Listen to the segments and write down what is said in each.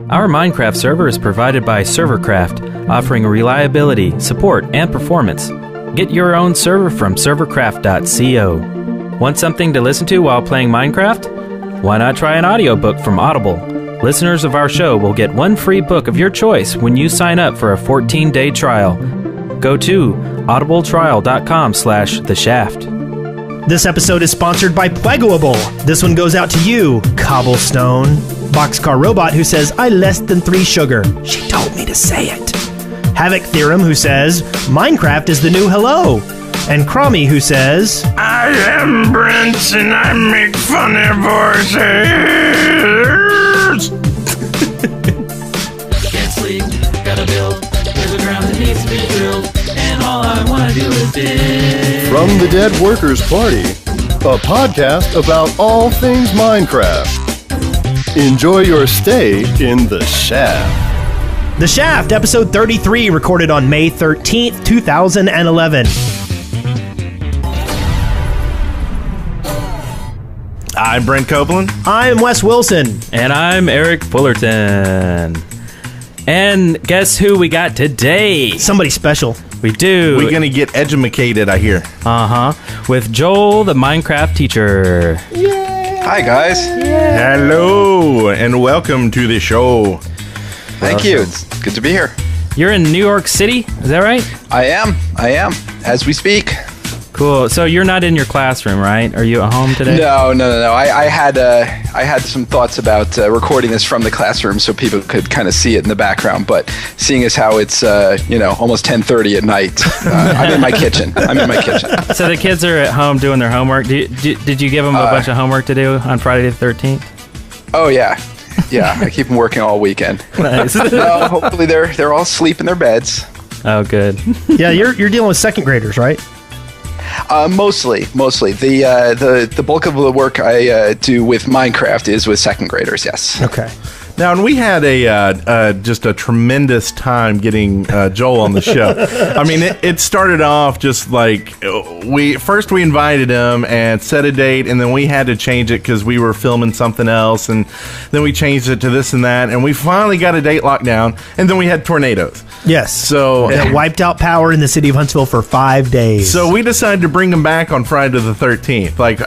Our Minecraft server is provided by Servercraft, offering reliability, support, and performance. Get your own server from servercraft.co. Want something to listen to while playing Minecraft? Why not try an audiobook from Audible? Listeners of our show will get one free book of your choice when you sign up for a 14-day trial. Go to audibletrial.com/theshaft. This episode is sponsored by Plegoable. This one goes out to you, Cobblestone. Boxcar Robot, who says, I less than 3 sugar. She told me to say it. Havoc Theorem, who says, Minecraft is the new hello. And Crommy, who says, I am Brent and I make funny voices. Can't sleep, gotta build. There's a ground that needs to be drilled. And all I wanna do is dig. From the Dead Workers Party, a podcast about all things Minecraft. Enjoy your stay in the Shaft. The Shaft, episode 33, recorded on May 13th, 2011. I'm Brent Copeland. I'm Wes Wilson. And I'm Eric Fullerton. And guess who we got today? Somebody special. We do. We're going to get edumacated, I hear. With Joel, the Minecraft teacher. Hi, guys. Hello, and welcome to the show. Thank you. It's good to be here. You're in New York City, is that right? I am, as we speak. Cool. So you're not in your classroom, right? Are you at home today? No. I had some thoughts about recording this from the classroom so people could kind of see it in the background. But seeing as how it's almost 10:30 at night, I'm in my kitchen. So the kids are at home doing their homework. Did you give them a bunch of homework to do on Friday the 13th? Oh yeah. I keep them working all weekend. Nice. No, hopefully they're all asleep in their beds. Oh, good. Yeah, you're dealing with second graders, right? Mostly. The bulk of the work I do with Minecraft is with second graders. Yes. Okay. Now, and we had just a tremendous time getting Joel on the show. I mean, it started off just like we invited him and set a date, and then we had to change it because we were filming something else, and then we changed it to this and that, and we finally got a date locked down, and then we had tornadoes. Yes. So it wiped out power in the city of Huntsville for 5 days. So we decided to bring him back on Friday the 13th. Like,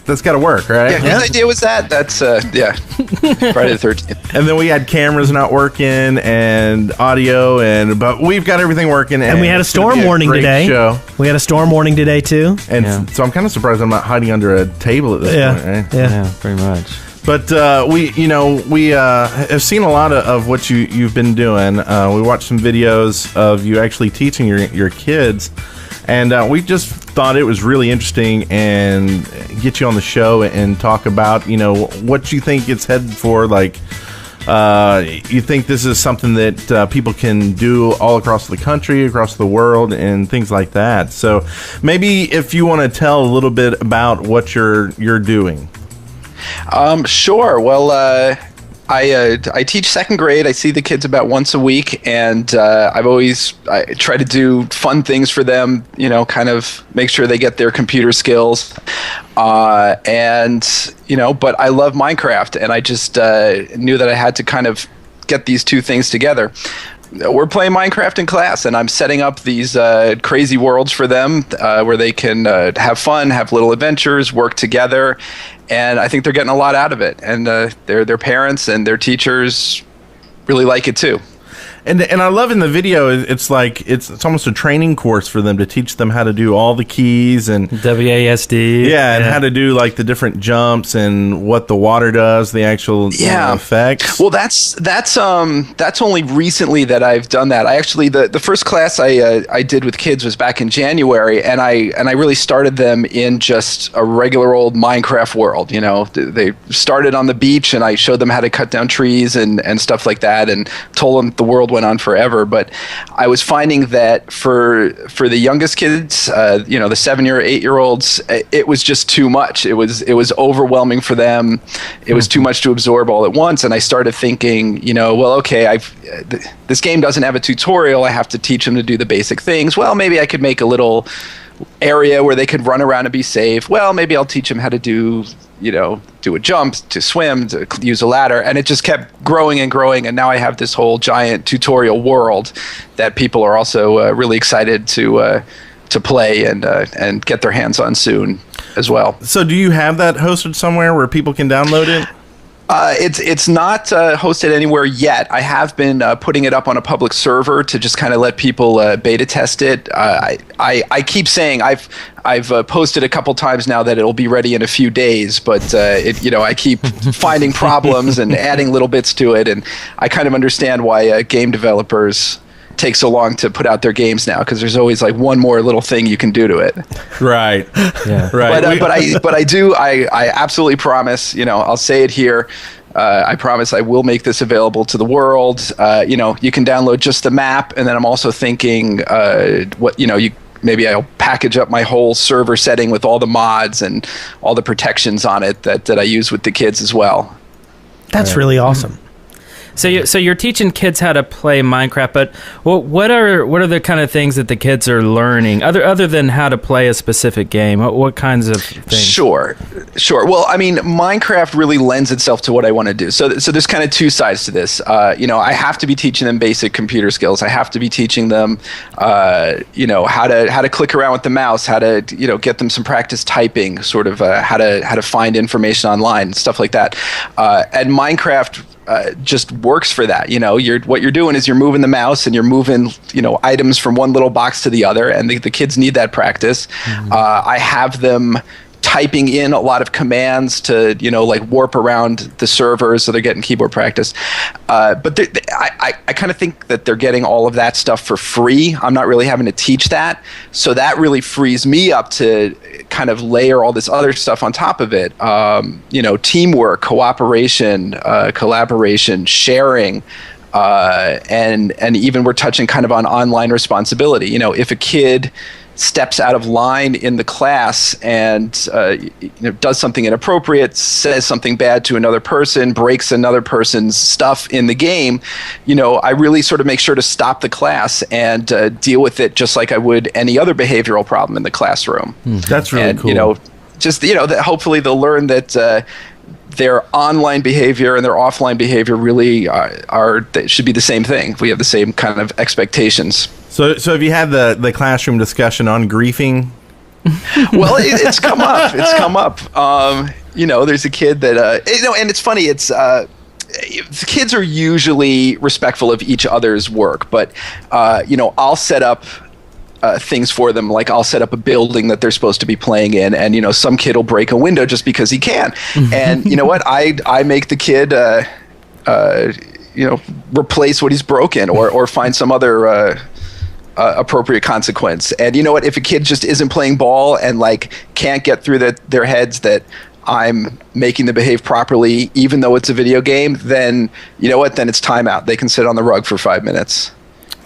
that's got to work, right? Yeah, whose idea was that? That's Friday the 13th. And then we had cameras not working and audio, but we've got everything working. And we had a storm warning today. Show. We had a storm warning today too. And so I'm kind of surprised I'm not hiding under a table at this point, right? Yeah, pretty much. But we have seen a lot of what you've been doing. We watched some videos of you actually teaching your kids, and we just thought it was really interesting and get you on the show and talk about what you think it's headed for. Like, you think this is something that people can do all across the country, across the world, and things like that. So maybe if you want to tell a little bit about what you're doing. Sure. Well, I teach second grade. I see the kids about once a week, and I try to do fun things for them, kind of make sure they get their computer skills. But I love Minecraft, and I just knew that I had to kind of get these two things together. We're playing Minecraft in class, and I'm setting up these crazy worlds for them where they can have fun, have little adventures, work together, and I think they're getting a lot out of it. And their parents and their teachers really like it too. And I love in the video, it's like it's almost a training course for them to teach them how to do all the keys and WASD. Yeah, and how to do like the different jumps and what the water does, the actual effects. Well, that's only recently that I've done that. I actually the first class I did with kids was back in January, and I really started them in just a regular old Minecraft world. They started on the beach, and I showed them how to cut down trees and stuff like that, and told them the world went on forever. But I was finding that for the youngest kids, the 7-year, 8-year-olds, it was just too much. It was overwhelming for them. It was too much to absorb all at once. And I started thinking, this game doesn't have a tutorial. I have to teach them to do the basic things. Well, maybe I could make a little area where they could run around and be safe. Well, maybe I'll teach them how to do a jump, to swim, to use a ladder. And it just kept growing and growing. And now I have this whole giant tutorial world that people are also really excited to play and get their hands on soon as well. So do you have that hosted somewhere where people can download it? It's not hosted anywhere yet. I have been putting it up on a public server to just kind of let people beta test it. I keep saying I've posted a couple times now that it'll be ready in a few days, but I keep finding problems and adding little bits to it, and I kind of understand why game developers take so long to put out their games now, because there's always like one more little thing you can do to it. Right. Yeah. Right. But I absolutely promise, I'll say it here. I promise I will make this available to the world. You can download just the map, and then I'm also thinking, maybe I'll package up my whole server setting with all the mods and all the protections on it that I use with the kids as well. That's really awesome. So you're teaching kids how to play Minecraft, but what are the kind of things that the kids are learning other than how to play a specific game? What kinds of things? Sure. Well, I mean, Minecraft really lends itself to what I want to do. So there's kind of two sides to this. I have to be teaching them basic computer skills. I have to be teaching them, how to click around with the mouse, how to get them some practice typing, sort of how to find information online, stuff like that. And Minecraft just works for that. What you're doing is you're moving the mouse and you're moving, items from one little box to the other, and the kids need that practice. Mm-hmm. I have them typing in a lot of commands to, warp around the server, so they're getting keyboard practice. But I kind of think that they're getting all of that stuff for free. I'm not really having to teach that. So that really frees me up to kind of layer all this other stuff on top of it. Teamwork, cooperation, collaboration, sharing, and even we're touching kind of on online responsibility. If a kid steps out of line in the class and does something inappropriate, says something bad to another person, breaks another person's stuff in the game, I really sort of make sure to stop the class and deal with it just like I would any other behavioral problem in the classroom. That's really cool. That hopefully they'll learn that their online behavior and their offline behavior really they should be the same thing. We have the same kind of expectations. So have you had the classroom discussion on griefing? Well, it's come up. It's come up. There's a kid that and it's funny. It's the kids are usually respectful of each other's work, but I'll set up things for them. Like I'll set up a building that they're supposed to be playing in, and some kid will break a window just because he can. And you know what? I make the kid replace what he's broken or find some other appropriate consequence. And you know what? If a kid just isn't playing ball and can't get through their heads that I'm making them behave properly, even though it's a video game, then you know what? Then it's timeout. They can sit on the rug for 5 minutes.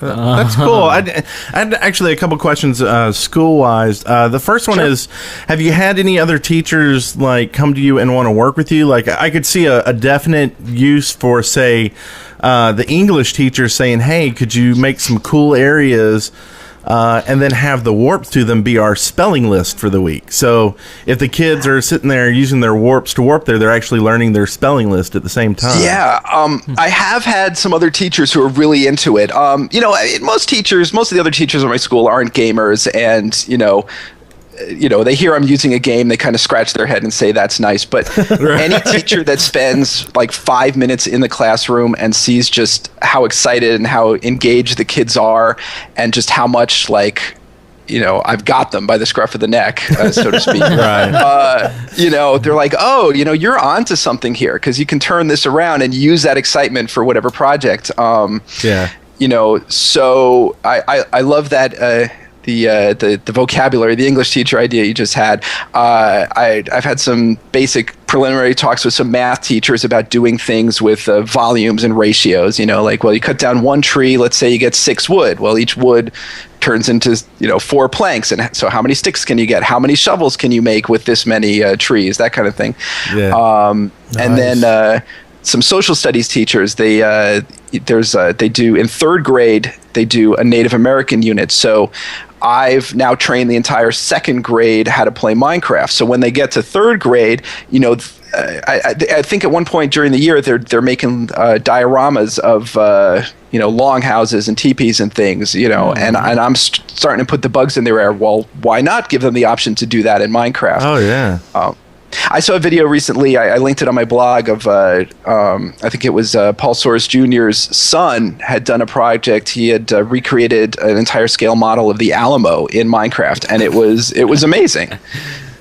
That's cool. I had actually a couple questions school-wise. The first one is, have you had any other teachers come to you and want to work with you? I could see a definite use for, say, the English teacher saying, hey, could you make some cool areas and then have the warps to them be our spelling list for the week. So if the kids are sitting there using their warps to warp there, they're actually learning their spelling list at the same time. Yeah, I have had some other teachers who are really into it. Most of the other teachers in my school aren't gamers, and they hear I'm using a game, they kind of scratch their head and say that's nice. But any teacher that spends 5 minutes in the classroom and sees just how excited and how engaged the kids are, and just how much I've got them by the scruff of the neck, so to speak. Right. They're like, oh, you're onto something here, because you can turn this around and use that excitement for whatever project. Yeah. So I love that. The vocabulary, the English teacher idea you just had. I've had some basic preliminary talks with some math teachers about doing things with volumes and ratios. You cut down one tree, let's say you get 6 wood. Well, each wood turns into 4 planks, and so how many sticks can you get? How many shovels can you make with this many trees? That kind of thing. Yeah. Nice. And then some social studies teachers, they do in 3rd grade, they do a Native American unit. So I've now trained the entire second grade how to play Minecraft. So when they get to third grade, you know, I think at one point during the year they're making dioramas of you know, longhouses and teepees and things, you know, and I'm starting to put the bugs in their ear. Well, why not give them the option to do that in Minecraft? Oh yeah. I saw a video recently. I linked it on my blog of I think it was Paul Soares Jr.'s son had done a project. He had recreated an entire scale model of the Alamo in Minecraft, and it was amazing.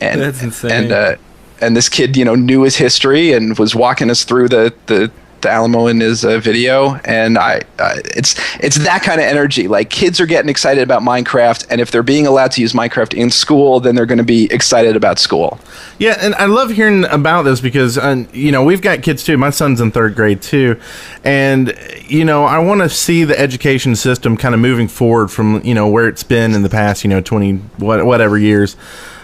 And That's insane. And this kid, you know, knew his history and was walking us through the Alamo in his video, and it's that kind of energy. Like, kids are getting excited about Minecraft, and if they're being allowed to use Minecraft in school, then they're going to be excited about school. Yeah, and I love hearing about this because, you know, we've got kids too. My son's in third grade too, and you know, I want to see the education system kind of moving forward from, you know, where it's been in the past, you know, 20 whatever years.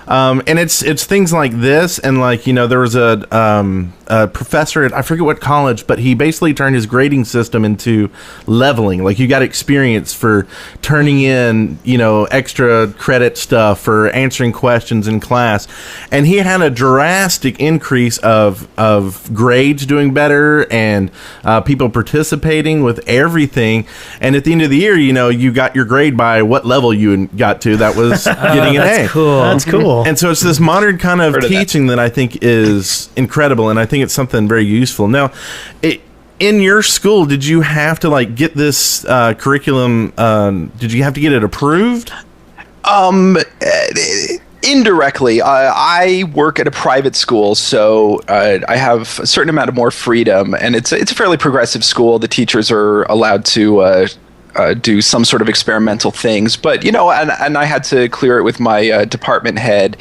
And it's things like this, and like, you know, there was a professor at, I forget what college, but he basically turned his grading system into leveling. Like, you got experience for turning in, you know, extra credit stuff for answering questions in class, and he had a drastic increase of grades doing better and people participating with everything. And at the end of the year, you know, you got your grade by what level you got to. That was getting an A. Cool. That's cool. And so it's this modern kind of teaching that I think is incredible, and I think it's something very useful. Now, in your school, did you have to like get this curriculum? Did you have to get it approved? Indirectly, I work at a private school, so I have a certain amount of more freedom, and it's a fairly progressive school. The teachers are allowed to do some sort of experimental things, but you know, and I had to clear it with my department head,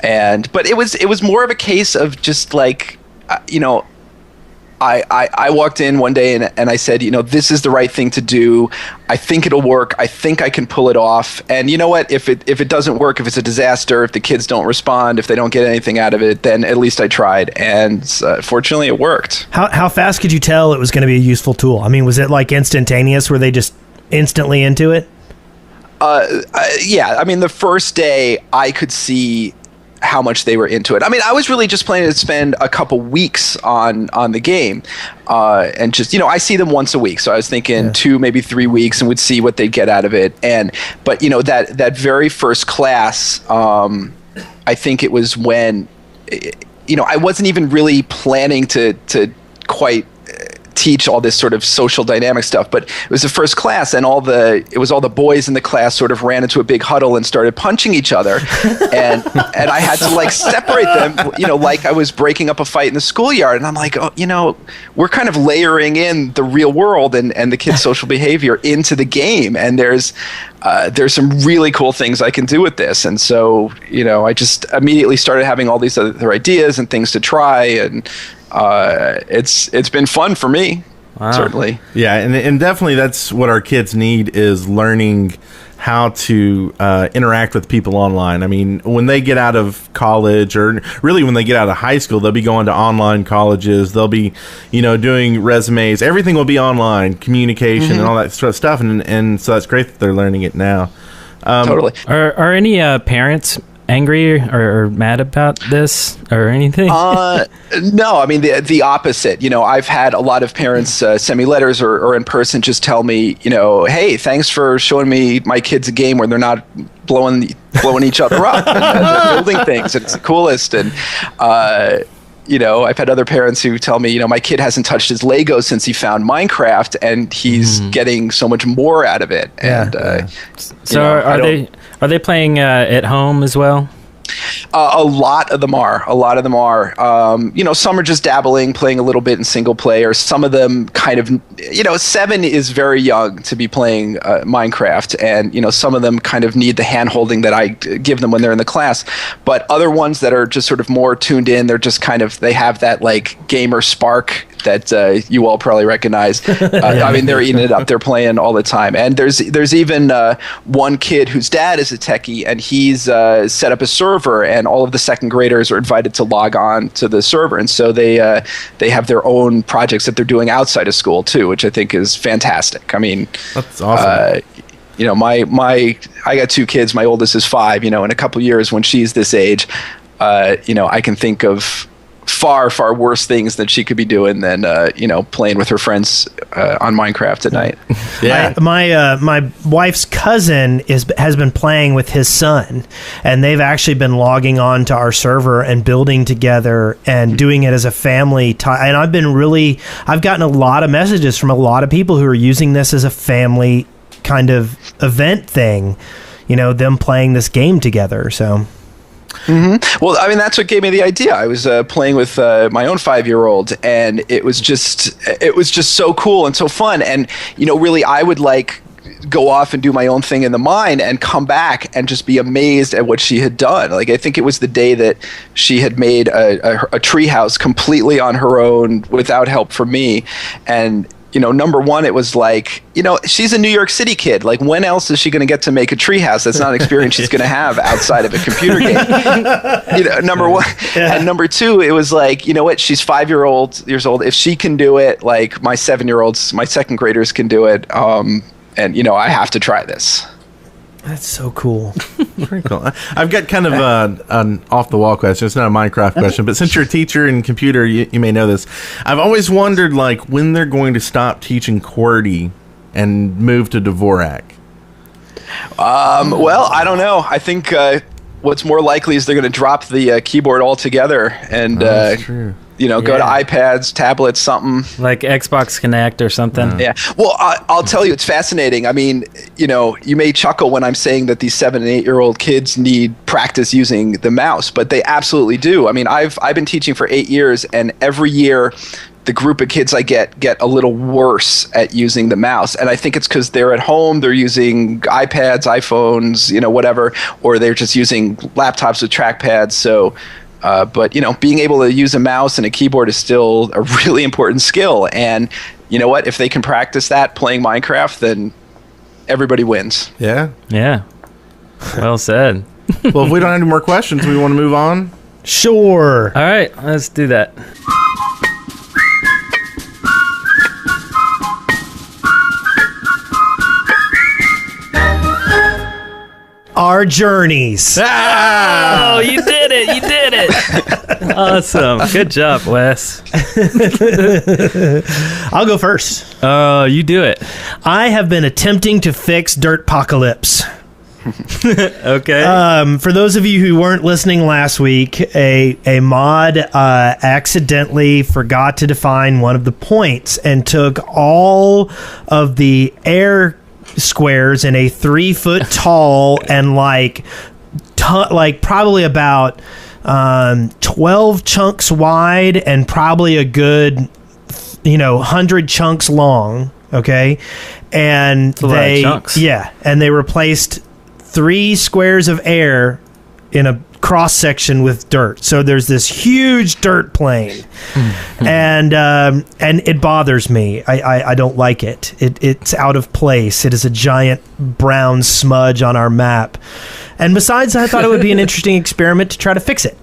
but it was more of a case of just like, you know, I walked in one day and I said, you know, this is the right thing to do. I think it'll work. I think I can pull it off. And you know what? If it doesn't work, if it's a disaster, if the kids don't respond, if they don't get anything out of it, then at least I tried. And fortunately, it worked. How fast could you tell it was going to be a useful tool? I mean, was it like instantaneous? Were they just instantly into it? Yeah. I mean, the first day I could see how much they were into it. I mean, I was really just planning to spend a couple weeks on the game, and just, you know, I see them once a week, so I was thinking 2, maybe 3 weeks, and would see what they'd get out of it. But you know, that very first class, I think it was when, you know, I wasn't even really planning to quite teach all this sort of social dynamic stuff, but it was the first class, and all the boys in the class sort of ran into a big huddle and started punching each other, and I had to like separate them, you know, like I was breaking up a fight in the schoolyard. And I'm like, oh, you know, we're kind of layering in the real world and the kids' social behavior into the game, and there's some really cool things I can do with this. And so, you know, I just immediately started having all these other ideas and things to try, and it's been fun for me. Wow. Certainly. Yeah, and definitely that's what our kids need, is learning how to interact with people online. I mean, when they get out of college, or really when they get out of high school, they'll be going to online colleges. They'll be, you know, doing resumes. Everything will be online, communication and all that sort of stuff. And so that's great that they're learning it now. Totally. Are any parents angry or mad about this or anything? No, I mean, the opposite. You know, I've had a lot of parents send me letters or in person just tell me, you know, hey, thanks for showing me my kids a game where they're not blowing each other up and they're building things. It's the coolest. And you know, I've had other parents who tell me, you know, my kid hasn't touched his Lego since he found Minecraft, and he's getting so much more out of it. Yeah. And So are they playing at home as well? A lot of them are. You know, some are just dabbling, playing a little bit in single player. Some of them kind of, you know, 7 is very young to be playing Minecraft, and you know, some of them kind of need the hand holding that I give them when they're in the class. But other ones that are just sort of more tuned in, they're just kind of, they have that like gamer spark that you all probably recognize. I mean, they're eating it up. They're playing all the time. And there's even one kid whose dad is a techie, and he's set up a server, and all of the second graders are invited to log on to the server. And so they have their own projects that they're doing outside of school too, which I think is fantastic. I mean, That's awesome. I got 2 kids. My oldest is 5. In a couple years when she's this age, I can think of far, far worse things that she could be doing than playing with her friends on Minecraft at night. Yeah. My wife's cousin has been playing with his son, and they've actually been logging on to our server and building together and doing it as a family. And I've gotten a lot of messages from a lot of people who are using this as a family kind of event thing. Them playing this game together. So. Mm-hmm. Well, I mean, that's what gave me the idea. I was playing with my own 5-year-old, and it was just so cool and so fun. And really, I would go off and do my own thing in the mine and come back and just be amazed at what she had done. I think it was the day that she had made a tree house completely on her own without help from me. And number one, it was she's a New York City kid. When else is she going to get to make a treehouse? That's not an experience she's going to have outside of a computer game. Number one. Yeah. And number two, it was what? She's 5 years old. If she can do it, my 7-year-olds, my second graders can do it. And I have to try this. That's so cool. Pretty cool. I've got kind of an off-the-wall question. It's not a Minecraft question, but since you're a teacher in computer, you may know this. I've always wondered, when they're going to stop teaching QWERTY and move to Dvorak. Well, I don't know. I think what's more likely is they're going to drop the keyboard altogether and that's true. Go to iPads, tablets, something like Xbox Connect or something. Yeah. Well, I'll tell you, it's fascinating. I mean, you may chuckle when I'm saying that these 7 and 8-year-old kids need practice using the mouse, but they absolutely do. I mean, I've been teaching for 8 years, and every year the group of kids I get a little worse at using the mouse. And I think it's because they're at home, they're using iPads, iPhones, whatever, or they're just using laptops with trackpads. So, but being able to use a mouse and a keyboard is still a really important skill. And you know what? If they can practice that playing Minecraft, then everybody wins. Yeah. Yeah. Well said. Well, if we don't have any more questions, we want to move on. Sure. All right, let's do that. Our journeys. Oh, you did it! You did it! Awesome. Good job, Wes. I'll go first. Oh, you do it. I have been attempting to fix Dirtpocalypse. Okay. For those of you who weren't listening last week, a mod accidentally forgot to define one of the points and took all of the air squares in a 3-foot tall and probably about 12 chunks wide and probably a good 100 chunks long. Okay, and that's a lot of chunks. And they replaced 3 squares of air in a cross section with dirt. So there's this huge dirt plane, and it bothers me. I don't like it. It's out of place. It is a giant brown smudge on our map. And besides, I thought it would be an interesting experiment to try to fix it.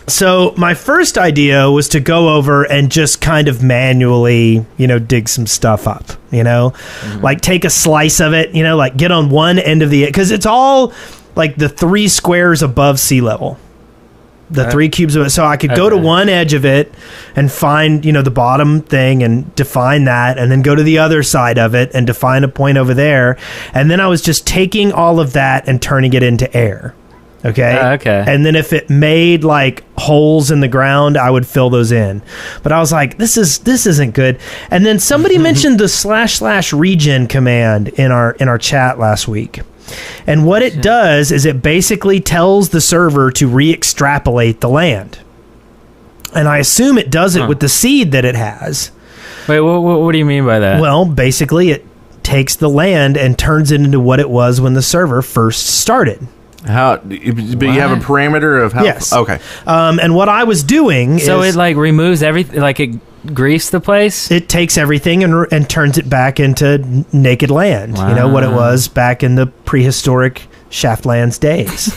So my first idea was to go over and just kind of manually, dig some stuff up, take a slice of it, get on one end of the, because it's all the 3 squares above sea level, the 3 cubes of it. So I could go to one edge of it and find, the bottom thing and define that, and then go to the other side of it and define a point over there. And then I was just taking all of that and turning it into air. Okay. Okay. And then if it made holes in the ground, I would fill those in. But I was like, this isn't good. And then somebody mentioned the //regen command in our chat last week. And what it does is it basically tells the server to re-extrapolate the land. And I assume it does it with the seed that it has. Wait, what do you mean by that? Well, basically it takes the land and turns it into what it was when the server first started. But you have a parameter of how? Yes. Okay. And what I was doing so is... it removes everything, it grease the place? It takes everything and turns it back into naked land. Wow. What it was back in the prehistoric Shaftlands days.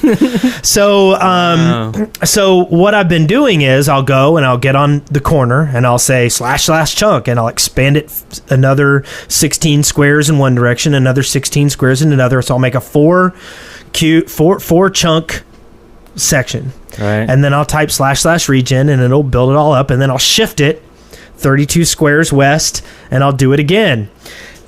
So what I've been doing is I'll go and I'll get on the corner and I'll say //chunk and I'll expand it another 16 squares in one direction, another 16 squares in another. So I'll make a four chunk section. Right. And then I'll type //region and it'll build it all up, and then I'll shift it 32 squares west and I'll do it again.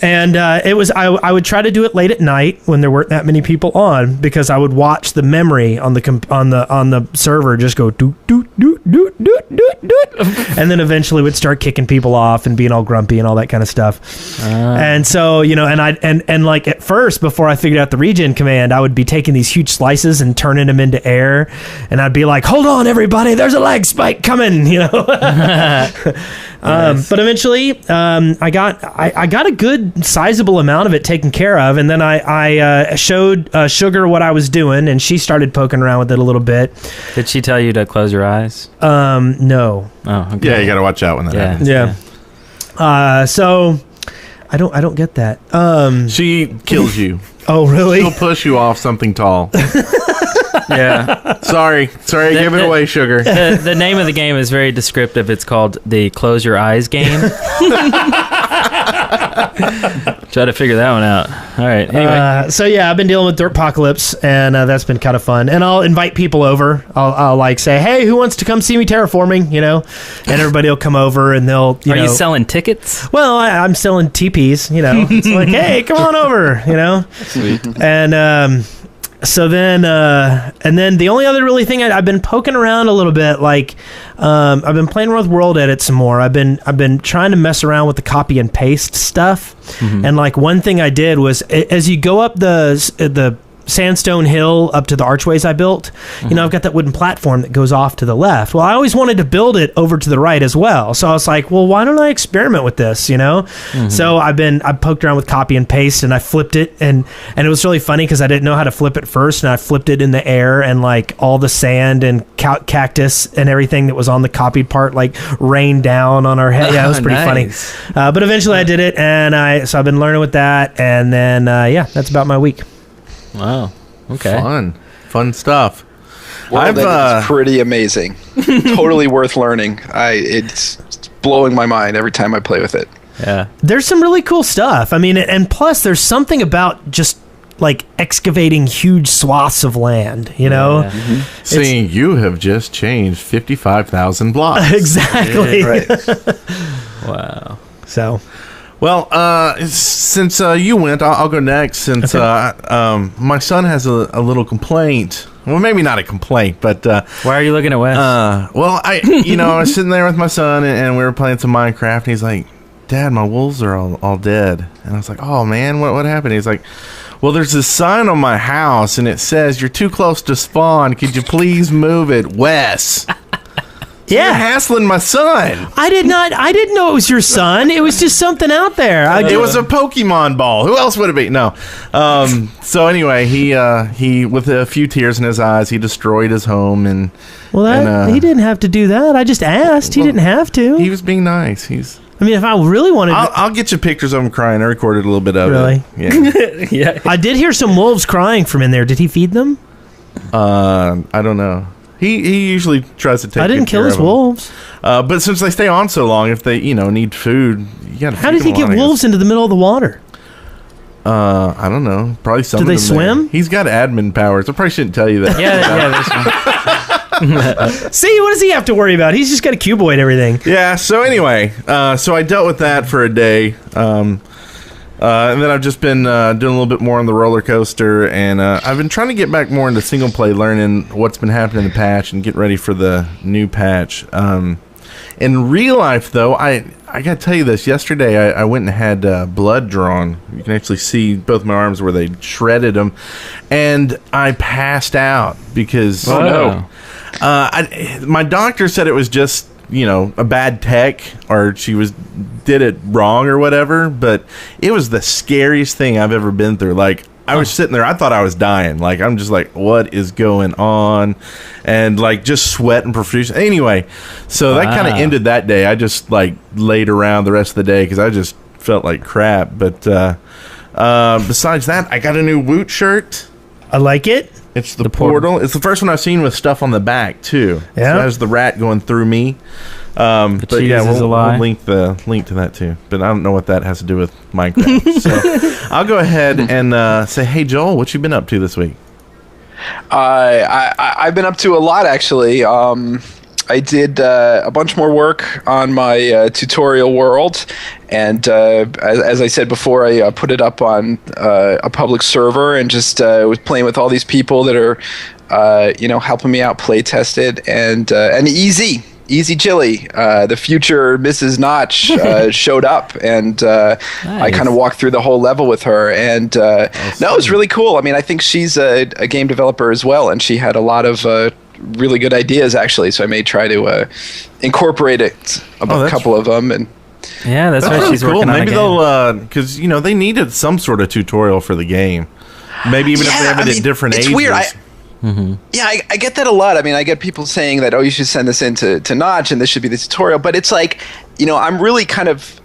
And I would try to do it late at night when there weren't that many people on, because I would watch the memory on the server just go doot doot doot doot doot doot doot, and then eventually would start kicking people off and being all grumpy and all that kind of stuff. And so and like at first, before I figured out the regen command, I would be taking these huge slices and turning them into air, and I'd be like, "Hold on, everybody, there's a lag spike coming," But eventually, I got a good sizable amount of it taken care of, and then I showed Sugar what I was doing, and she started poking around with it a little bit. Did she tell you to close your eyes? No. Oh, okay. Yeah, you got to watch out when that happens. Yeah. So I don't get that. She kills you. Oh, really? She'll push you off something tall. Yeah. Sorry, I gave it away, Sugar. The name of the game is very descriptive. It's called the Close Your Eyes game. Try to figure that one out. All right. Anyway. So yeah, I've been dealing with Dirtpocalypse, and that's been kind of fun. And I'll invite people over. I'll like say, "Hey, who wants to come see me terraforming?" And everybody will come over, and they'll. Are you selling tickets? Well, I'm selling TPs. It's like, "Hey, come on over." Sweet. And so then, and then the only other really thing I've been poking around a little bit, like I've been playing with World Edit some more. I've been trying to mess around with the copy and paste stuff, and like one thing I did was as you go up the sandstone hill up to the archways I built, I've got that wooden platform that goes off to the left. Well, I always wanted to build it over to the right as well. So I was like, well, why don't I experiment with this, So I poked around with copy and paste, and I flipped it, and it was really funny because I didn't know how to flip it first, and I flipped it in the air, and like all the sand and cactus and everything that was on the copied part like rained down on our head. Yeah, it was pretty Nice. funny. But eventually I did it, and so I've been learning with that, and then that's about my week. Wow. Okay. Fun stuff. World Edit is pretty amazing. Totally worth learning. It's blowing my mind every time I play with it. Yeah. There's some really cool stuff. I mean, and plus there's something about just like excavating huge swaths of land, Yeah. Seeing you have just changed 55,000 blocks. Exactly. Right. Wow. So, Well, since you went, I'll go next. Since my son has a little complaint. Well, maybe not a complaint, but Why are you looking at Wes? well, I was sitting there with my son, and we were playing some Minecraft, and he's like, "Dad, my wolves are all dead." And I was like, "Oh man, what happened?" He's like, "Well, there's this sign on my house, and it says you're too close to spawn. Could you please move it, Wes?" You're yeah. hassling my son. I didn't know it was your son. It was just something out there. It was a Pokemon ball. Who else would it be? No. So anyway, he with a few tears in his eyes, he destroyed his home, and he didn't have to do that. I just asked. He didn't have to. he was being nice. I mean, if I really wanted to, I'll get you pictures of him crying. I recorded a little bit of Really? it. Yeah. Yeah. I did hear some wolves crying from in there. Did he feed them? I don't know. He usually tries to take. I didn't good kill care his of 'em. wolves. But since they stay on so long, if they need food, you gotta. How feed did he them a lot, get I guess. wolves into the middle of the water? I don't know. Probably some. Do of they them there. swim? He's got admin powers. I probably shouldn't tell you that. See, what does he have to worry about? He's just got to cuboid everything. Yeah. So anyway, so I dealt with that for a day, and then I've just been doing a little bit more on the roller coaster, and I've been trying to get back more into single play, learning what's been happening in the patch, and get ready for the new patch. In real life, though, I gotta tell you this. Yesterday, I went and had blood drawn. You can actually see both my arms where they shredded them, and I passed out because my doctor said it was just a bad tech, or she did it wrong or whatever. But it was the scariest thing I've ever been through. Like, I was sitting there, I thought I was dying. Like, I'm just like, what is going on? And like, just sweating profusely. Anyway, so that kind of ended that day. I just like laid around the rest of the day because I just felt like crap. But besides that, I got a new Woot shirt. I like it. It's the portal. It's the first one I've seen with stuff on the back too. Yeah. So it has the rat going through me. But cheese yeah, is a lie. we'll link to that too. But I don't know what that has to do with Minecraft. So I'll go ahead and say, hey Joel, what you been up to this week? I've been up to a lot actually. I did a bunch more work on my tutorial world, and as I said before, I put it up on a public server and just was playing with all these people that are, helping me out, play tested, and Easy Chili, the future Mrs. Notch, showed up, and I kind of walked through the whole level with her, and no, it was really cool. I mean, I think she's a game developer as well, and she had a lot of really good ideas actually, so I may try to incorporate it, a couple of them, and Yeah, that's right. really She's cool. working on a Maybe game. they'll because they needed some sort of tutorial for the game. Maybe even if they have it at different it's ages. Weird. Yeah, I get that a lot. I mean, I get people saying that, you should send this in to Notch and this should be the tutorial. But it's like, I'm really kind of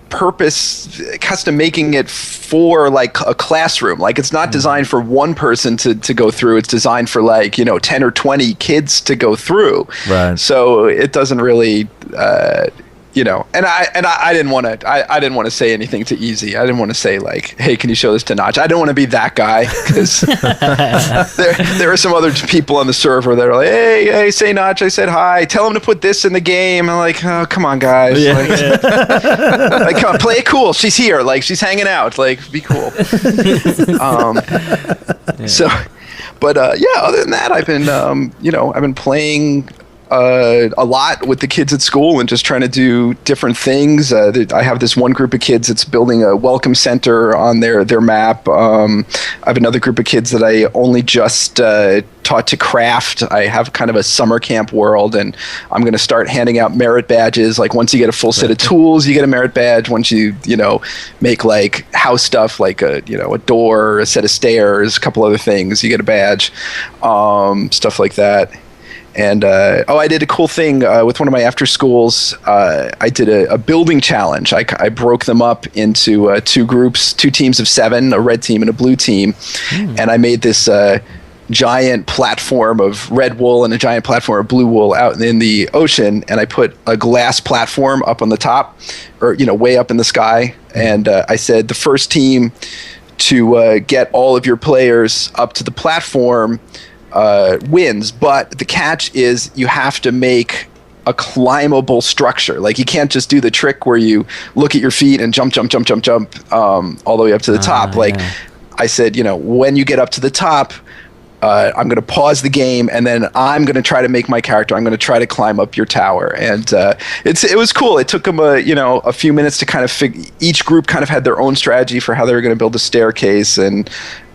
custom making it for like a classroom. Like it's not designed for one person to go through. It's designed for 10 or 20 kids to go through. Right. So it doesn't really and I didn't want to I didn't want to say anything to Easy. I didn't want to say like, hey, can you show this to Notch? I don't want to be that guy, because there are some other people on the server that are like, hey, say Notch, I said hi. Tell him to put this in the game. I'm like, oh, come on, guys. Yeah. Like, come on, play it cool. She's here. Like, she's hanging out. Like, be cool. So, but other than that, I've been I've been playing a lot with the kids at school and just trying to do different things. I have this one group of kids that's building a welcome center on their map. I have another group of kids that I only just taught to craft. I have kind of a summer camp world, and I'm going to start handing out merit badges. Like once you get a full set of tools, you get a merit badge. Once you make like house stuff, like a door, a set of stairs, a couple other things, you get a badge. Stuff like that. And I did a cool thing with one of my after schools. I did a building challenge. I broke them up into two groups, 2 teams of 7, a red team and a blue team. And I made this giant platform of red wool and a giant platform of blue wool out in the ocean. And I put a glass platform up on the top, or way up in the sky. And I said the first team to get all of your players up to the platform wins, but the catch is you have to make a climbable structure. Like you can't just do the trick where you look at your feet and jump all the way up to the top. I said, when you get up to the top, I'm going to pause the game, and then I'm going to try to make my character. I'm going to try to climb up your tower, and it was cool. It took them a few minutes to kind of each group kind of had their own strategy for how they were going to build a staircase, and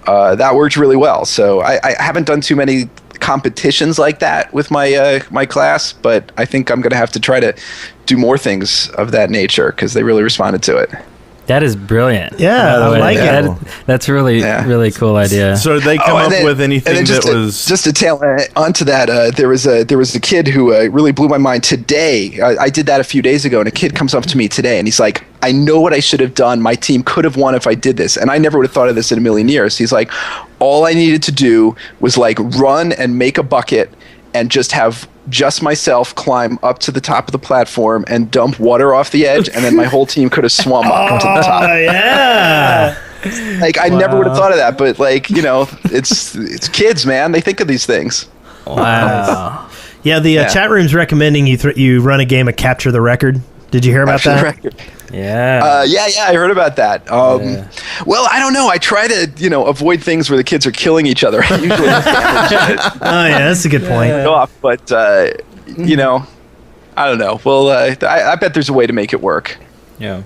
that worked really well. So I haven't done too many competitions like that with my my class, but I think I'm going to have to try to do more things of that nature because they really responded to it. That is brilliant. Yeah, I like it. That's really cool idea. So did they come up with anything just to tail onto that, there was a kid who really blew my mind today. I did that a few days ago, and a kid comes up to me today, and he's like, I know what I should have done. My team could have won if I did this, and I never would have thought of this in a million years. He's like, all I needed to do was like run and make a bucket and just have myself climb up to the top of the platform and dump water off the edge, and then my whole team could have swum up to the top. Oh, yeah. Like I never would have thought of that, but like, it's kids, man. They think of these things. Wow. Yeah, the chat room's recommending you run a game of Capture the Record. Did you hear about that? Yeah. Yeah, I heard about that. Well, I don't know. I try to, avoid things where the kids are killing each other. I usually Oh, yeah, that's a good point. off, but I don't know. Well, I bet there's a way to make it work. Yeah.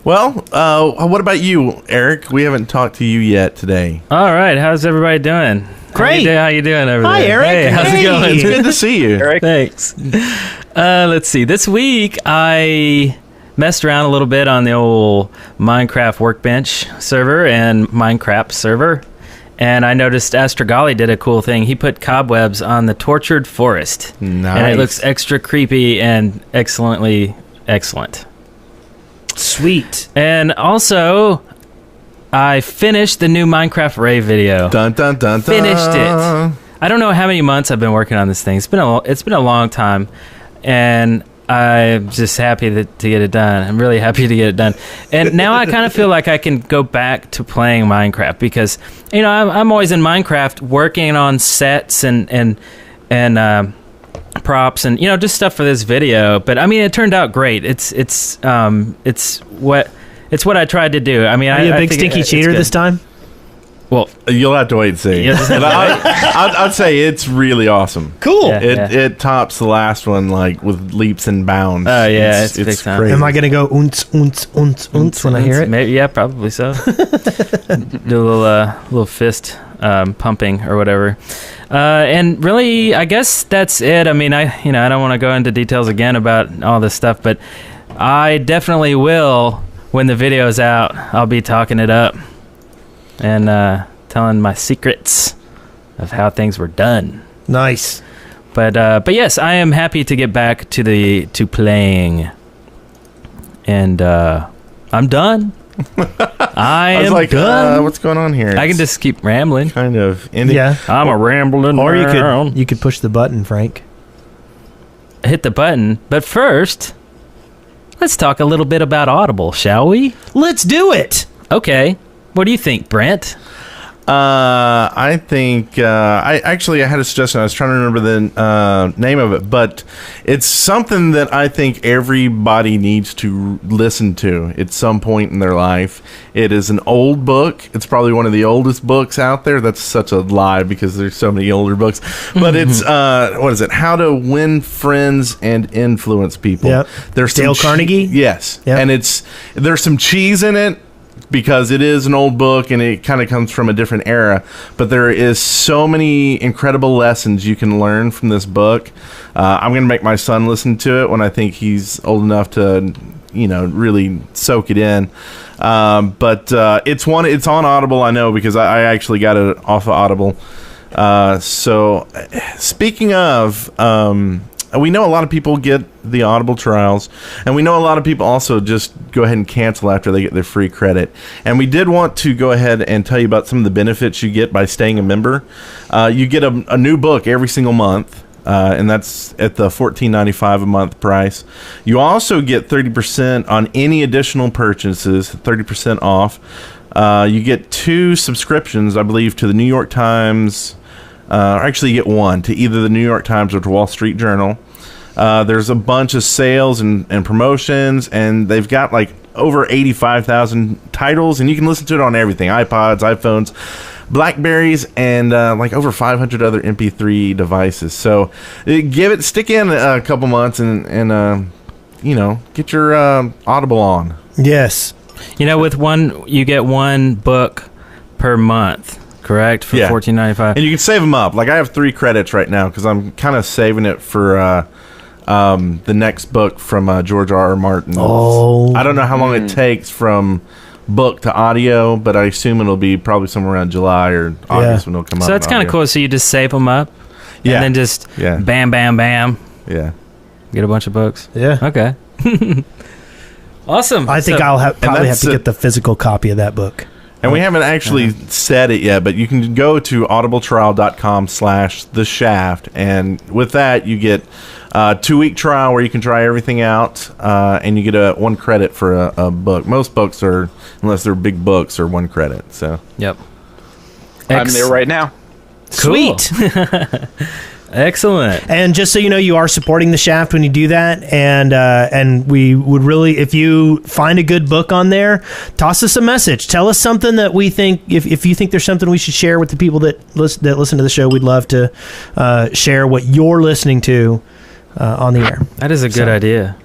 Well, what about you, Eric? We haven't talked to you yet today. All right. How's everybody doing? Great. How you doing over Hi, there? Eric. Hey, how's it going? It's good to see you. Eric? Thanks. Let's see. This week, I messed around a little bit on the old Minecraft Workbench server and Minecraft server, and I noticed Astrogali did a cool thing. He put cobwebs on the tortured forest. Nice. And it looks extra creepy and excellent. Sweet. And also, I finished the new Minecraft Ray video. Dun dun dun dun. Finished it. I don't know how many months I've been working on this thing. It's been a long time, and I'm just happy to get it done. I'm really happy to get it done. And now I kind of feel like I can go back to playing Minecraft because, I'm always in Minecraft working on sets and props and, just stuff for this video. But I mean, it turned out great. It's what I tried to do. I mean, Are you a big stinky cheater this time? Well, you'll have to wait and see. You'll just have to I'd say it's really awesome. Cool. Yeah. It tops the last one like with leaps and bounds. Oh yeah, it's big time. crazy. Am I going to go unts when I hear it? Maybe, yeah, probably so. Do a little fist pumping or whatever. And really, I guess that's it. I mean, I don't want to go into details again about all this stuff, but I definitely will when the video's out. I'll be talking it up and telling my secrets of how things were done. Nice. But yes, I am happy to get back to playing, and I'm done. I was am like, done. what's going on here? I can just keep rambling. kind of ending. Yeah. I'm a rambling. Or around. you could push the button, Frank. Hit the button. But first, let's talk a little bit about Audible, shall we? Let's do it. Okay. What do you think, Brent? I think I had a suggestion. I was trying to remember the name of it, but it's something that I think everybody needs to listen to at some point in their life. It is an old book. It's probably one of the oldest books out there. That's such a lie because there's so many older books. But it's what is it? How to Win Friends and Influence People. Yep. There's Dale Carnegie? Yes, Yep. and there's some cheese in it, because it is an old book and it kind of comes from a different era, but there is so many incredible lessons you can learn from this book. I'm going to make my son listen to it when I think he's old enough to, really soak it in. But it's on Audible, I know, because I actually got it off of Audible. So speaking of, we know a lot of people get the Audible trials, and we know a lot of people also just go ahead and cancel after they get their free credit. And we did want to go ahead and tell you about some of the benefits you get by staying a member. You get a new book every single month, and that's at the $14.95 a month price. You also get 30% on any additional purchases, 30% off. You get 2 subscriptions, I believe, to the New York Times. Actually, you get 1 to either the New York Times or to Wall Street Journal. There's a bunch of sales and promotions, and they've got like over 85,000 titles, and you can listen to it on everything: iPods, iPhones, Blackberries, and like over 500 other MP3 devices. So stick in a couple months and get your Audible on. Yes. With one, you get 1 book per month. Correct, for $14.95. And you can save them up. Like I have 3 credits right now because I'm kind of saving it for the next book from George R.R. Martin. Oh. I don't know how long it takes from book to audio, but I assume it'll be probably somewhere around July or August when it'll come out. So that's kind of cool. So you just save them up, and then just bam, bam, bam. Yeah. Get a bunch of books. Yeah. Okay. Awesome. I think I'll probably have to that's get the physical copy of that book. And we haven't actually said it yet, but you can go to audibletrial.com/theshaft, and with that you get a 2-week trial where you can try everything out, and you get 1 credit for a book. Most books are, unless they're big books, are 1 credit. So Yep. I'm there right now. Cool. Sweet. Excellent. And just so you know, you are supporting the Shaft when you do that, and we would really, if you find a good book on there, toss us a message. Tell us something that we think, if you think there's something we should share with the people that listen to the show, we'd love to share what you're listening to on the air. That is a good idea.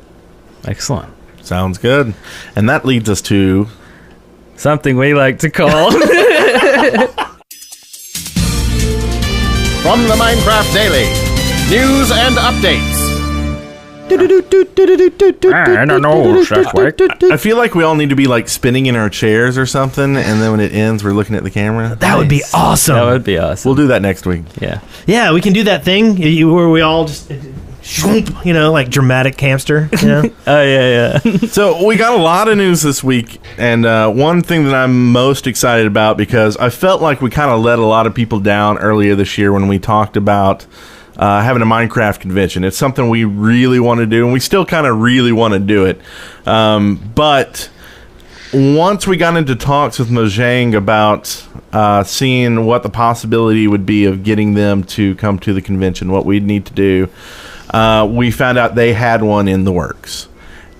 Excellent. sounds good. And that leads us to something we like to call From the Minecraft Daily, news and updates. I don't know. I feel like we all need to be like spinning in our chairs or something, and then when it ends, we're looking at the camera. That would be awesome. That would be awesome. We'll do that next week. Yeah. Yeah, we can do that thing where we all just shoomp, like dramatic hamster. Oh, yeah. So we got a lot of news this week, and one thing that I'm most excited about, because I felt like we kind of let a lot of people down earlier this year when we talked about having a Minecraft convention. It's something we really want to do, and we still kind of really want to do it. But once we got into talks with Mojang about seeing what the possibility would be of getting them to come to the convention, what we'd need to do, we found out they had one in the works.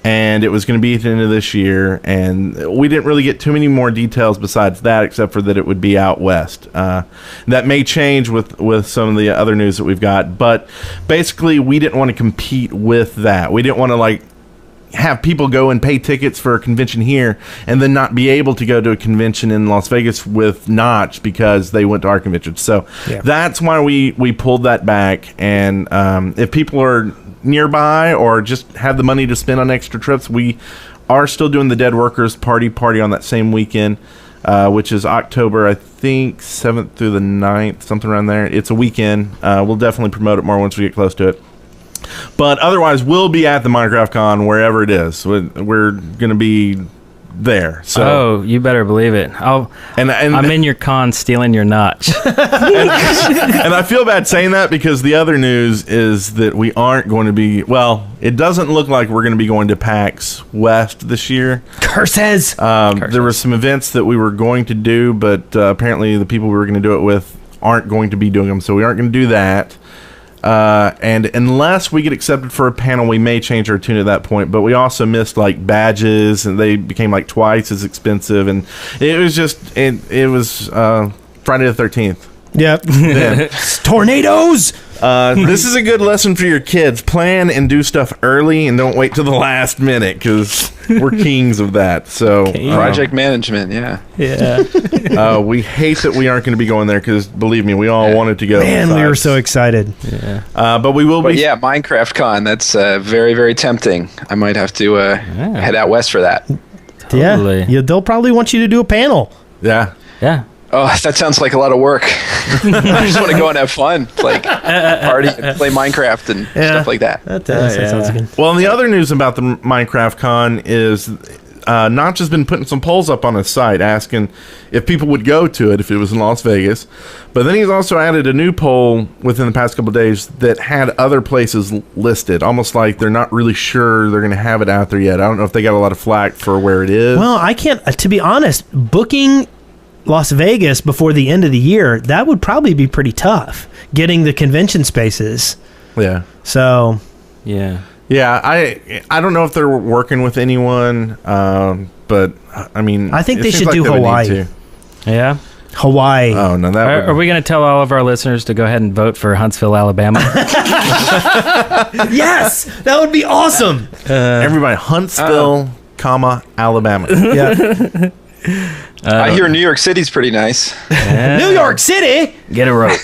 And it was going to be at the end of this year, and we didn't really get too many more details besides that, except for that it would be out west. That may change with some of the other news that we've got, but basically we didn't want to compete with that. We didn't want to have people go and pay tickets for a convention here and then not be able to go to a convention in Las Vegas with Notch because they went to our convention. So that's why we pulled that back. And if people are nearby or just have the money to spend on extra trips, we are still doing the Dead Workers party on that same weekend, which is October, I think, 7th through the 9th, something around there. It's a weekend. We'll definitely promote it more once we get close to it. But otherwise, we'll be at the Minecraft Con wherever it is. We're going to be there. So you better believe it. I'm in your con stealing your Notch. and I feel bad saying that because the other news is that we aren't going to be. Well, it doesn't look like we're going to be going to PAX West this year. Curses. There were some events that we were going to do, but apparently the people we were going to do it with aren't going to be doing them, so we aren't going to do that. And unless we get accepted for a panel, we may change our tune at that point. But we also missed badges, and they became twice as expensive. And it was just it was Friday the 13th. Yep. Tornadoes. This is a good lesson for your kids. Plan and do stuff early, and don't wait till the last minute, because we're kings of that. So project management, yeah. We hate that we aren't going to be going there, because believe me, we all wanted to go. Man, we were so excited. Yeah. But we will be. Yeah, Minecraft Con. That's very, very tempting. I might have to head out west for that. Totally. Yeah, they'll probably want you to do a panel. Yeah. Oh, that sounds like a lot of work. I just want to go and have fun, party, and play Minecraft and stuff like that. That sounds good. Well, and the other news about the Minecraft Con is Notch has been putting some polls up on his site asking if people would go to it if it was in Las Vegas. But then he's also added a new poll within the past couple of days that had other places listed, almost like they're not really sure they're going to have it out there yet. I don't know if they got a lot of flack for where it is. Well, I can't, to be honest, booking Las Vegas before the end of the year, that would probably be pretty tough, getting the convention spaces. Yeah. So. Yeah. Yeah, I don't know if they're working with anyone, but I mean, I think they should do Hawaii. Yeah. Hawaii. Oh no, Are we going to tell all of our listeners to go ahead and vote for Huntsville, Alabama? Yes, that would be awesome. Everybody, Huntsville, Alabama. Yeah. I hear New York City's pretty nice. New York City. Get a rope.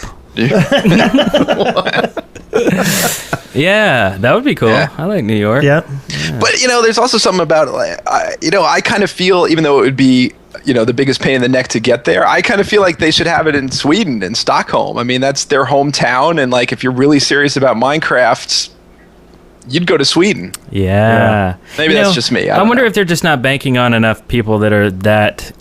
Yeah, that would be cool. Yeah. I like New York. Yeah. But there's also something about I kind of feel, even though it would be the biggest pain in the neck to get there, I kind of feel like they should have it in Sweden and Stockholm. I mean, that's their hometown, and if you're really serious about Minecraft, you'd go to Sweden. Yeah. Maybe that's just me. I wonder if they're just not banking on enough people that are that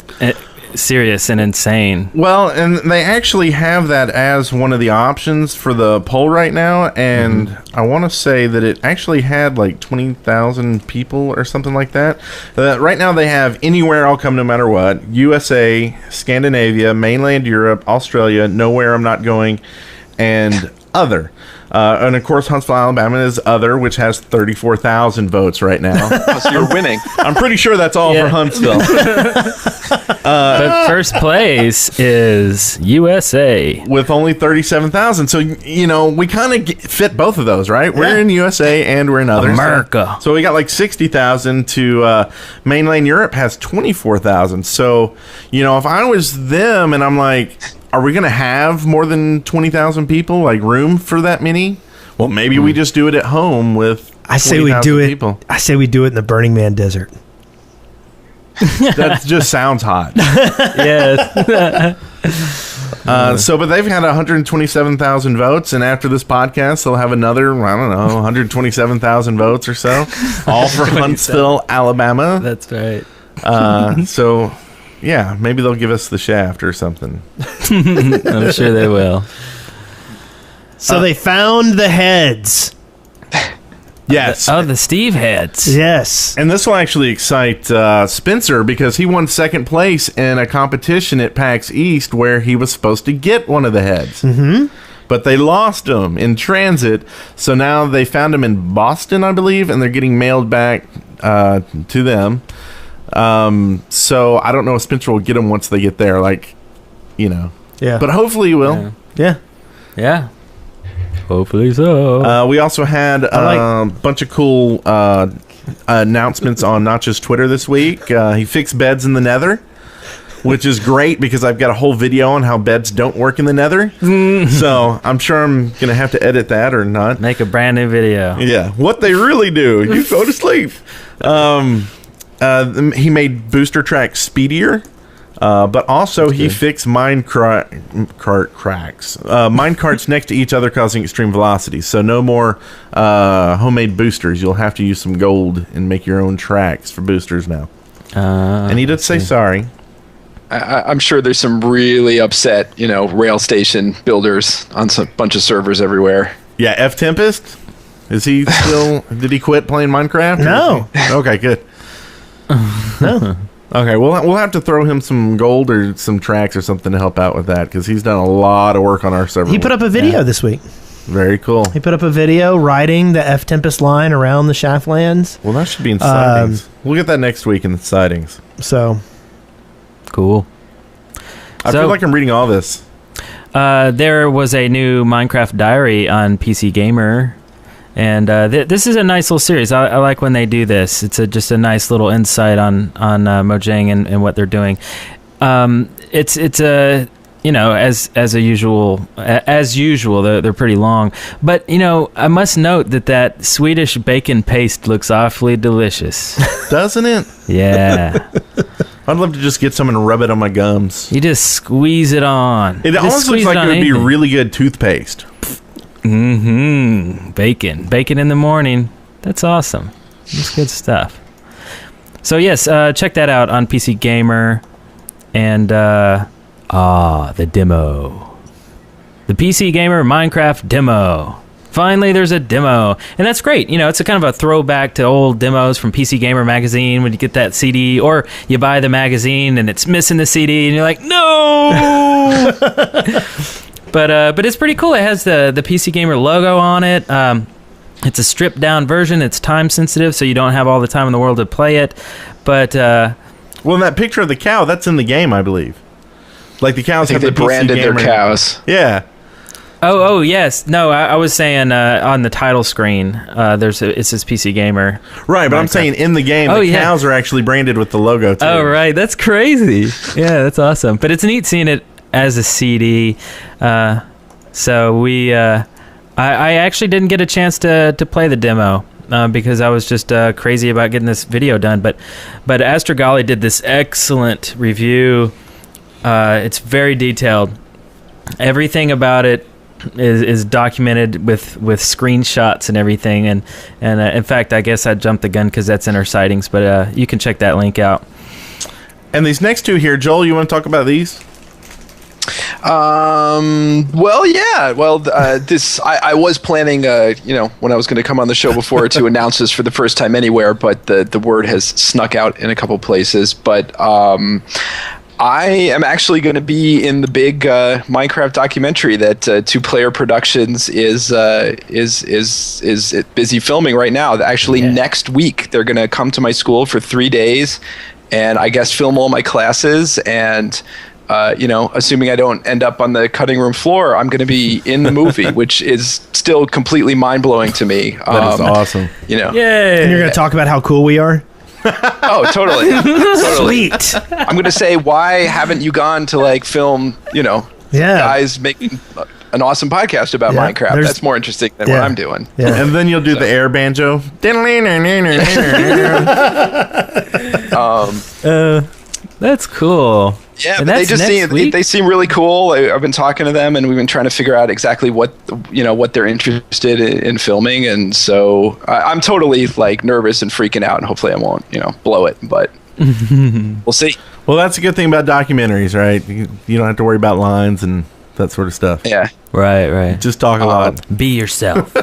serious and insane. Well, and they actually have that as one of the options for the poll right now, and I want to say that it actually had 20,000 people or something like that. Right now they have anywhere I'll come no matter what, USA, Scandinavia, mainland Europe, Australia, nowhere I'm not going, and other. And of course, Huntsville, Alabama is other, which has 34,000 votes right now. So you're winning. I'm pretty sure that's all for Huntsville. But first place is USA with only 37,000. So we kind of fit both of those, right? We're in USA and we're in others. America. So we got 60,000 to mainland Europe has 24,000. So if I was them and I'm like, are we going to have more than 20,000 people, room for that many? Well, maybe we just do it at home with I say we do it. People. I say we do it in the Burning Man desert. That just sounds hot. Yes. But they've had 127,000 votes, and after this podcast, they'll have another, 127,000 votes or so, all for Huntsville, Alabama. That's right. Yeah, maybe they'll give us the shaft or something. I'm sure they will. So they found the heads. Yes. The Steve heads. Yes. And this will actually excite Spencer because he won second place in a competition at PAX East where he was supposed to get one of the heads. Mm-hmm. But they lost him in transit. So now they found him in Boston, I believe, and they're getting mailed back to them. So I don't know if Spencer will get him once they get there. Yeah. But hopefully he will. Yeah. Hopefully so. We also had a bunch of cool announcements on Notch's Twitter this week. He fixed beds in the Nether, which is great because I've got a whole video on how beds don't work in the Nether. So I'm sure I'm going to have to edit that or not. Make a brand new video. Yeah, what they really do. You go to sleep. He made booster tracks speedier. But also he fixed minecart cracks. Minecarts next to each other causing extreme velocity. So no more homemade boosters. You'll have to use some gold and make your own tracks for boosters now. And he did say sorry. I'm sure there's some really upset, rail station builders on some bunch of servers everywhere. Yeah, F Tempest? Is he still... Did he quit playing Minecraft? No. Okay, good. No. Okay, we'll have to throw him some gold or some tracks or something to help out with that because he's done a lot of work on our server. He put up a video this week. Very cool. He put up a video riding the F Tempest line around the Shaftlands. Well, that should be in sightings. We'll get that next week in the sightings. So cool. I feel like I'm reading all this. There was a new Minecraft diary on PC Gamer. And this is a nice little series. I like when they do this. It's just a nice little insight on Mojang and what they're doing. It's a as usual they're pretty long. But I must note that Swedish bacon paste looks awfully delicious, doesn't it? Yeah. I'd love to just get some and rub it on my gums. You just squeeze it on. It almost looks like it would be really good toothpaste. Bacon in the morning. That's awesome. That's good stuff. So yes, check that out on PC Gamer. And the demo, the PC Gamer Minecraft demo. Finally, there's a demo, and that's great. It's a kind of a throwback to old demos from PC Gamer magazine when you get that CD, or you buy the magazine and it's missing the CD, and you're like, no. But it's pretty cool. It has the PC Gamer logo on it. It's a stripped down version. It's time sensitive, so you don't have all the time in the world to play it. But well, that picture of the cow, that's in the game, I believe. Like the cows I think have they the branded PC their Gamer. cows. Yeah. Oh yes. No, I was saying on the title screen, it says PC Gamer. Right, but I'm saying in the game, the cows are actually branded with the logo too. Oh right, that's crazy. Yeah, that's awesome. But it's neat seeing it as a CD. So we, I actually didn't get a chance to play the demo because I was just crazy about getting this video done. But Astrogali did this excellent review. It's very detailed. Everything about it is documented with screenshots and everything. And in fact, I guess I jumped the gun because that's in our sightings. But you can check that link out. And these next two here, Joel, you want to talk about these? Well, yeah. Well, this I was planning, when I was going to come on the show before to announce this for the first time anywhere, but the word has snuck out in a couple places. But I am actually going to be in the big Minecraft documentary that Two Player Productions is busy filming right now. Actually, next week they're going to come to my school for 3 days, and I guess film all my classes and. Assuming I don't end up on the cutting room floor, I'm going to be in the movie, which is still completely mind-blowing to me. That is awesome. Yay. And you're going to talk about how cool we are? Oh, totally. Sweet. I'm going to say, why haven't you gone to, film, guys making an awesome podcast about Minecraft? That's more interesting than what I'm doing. Yeah. And then you'll do the air banjo. That's cool. Yeah, And but they that's just next week? they seem really cool. I've been talking to them, and we've been trying to figure out exactly what they're interested in filming. And so I'm totally like nervous and freaking out, and hopefully I won't blow it, but we'll see. Well, that's a good thing about documentaries, right? You don't have to worry about lines and that sort of stuff. Yeah. Right. Just talk a lot. Be yourself.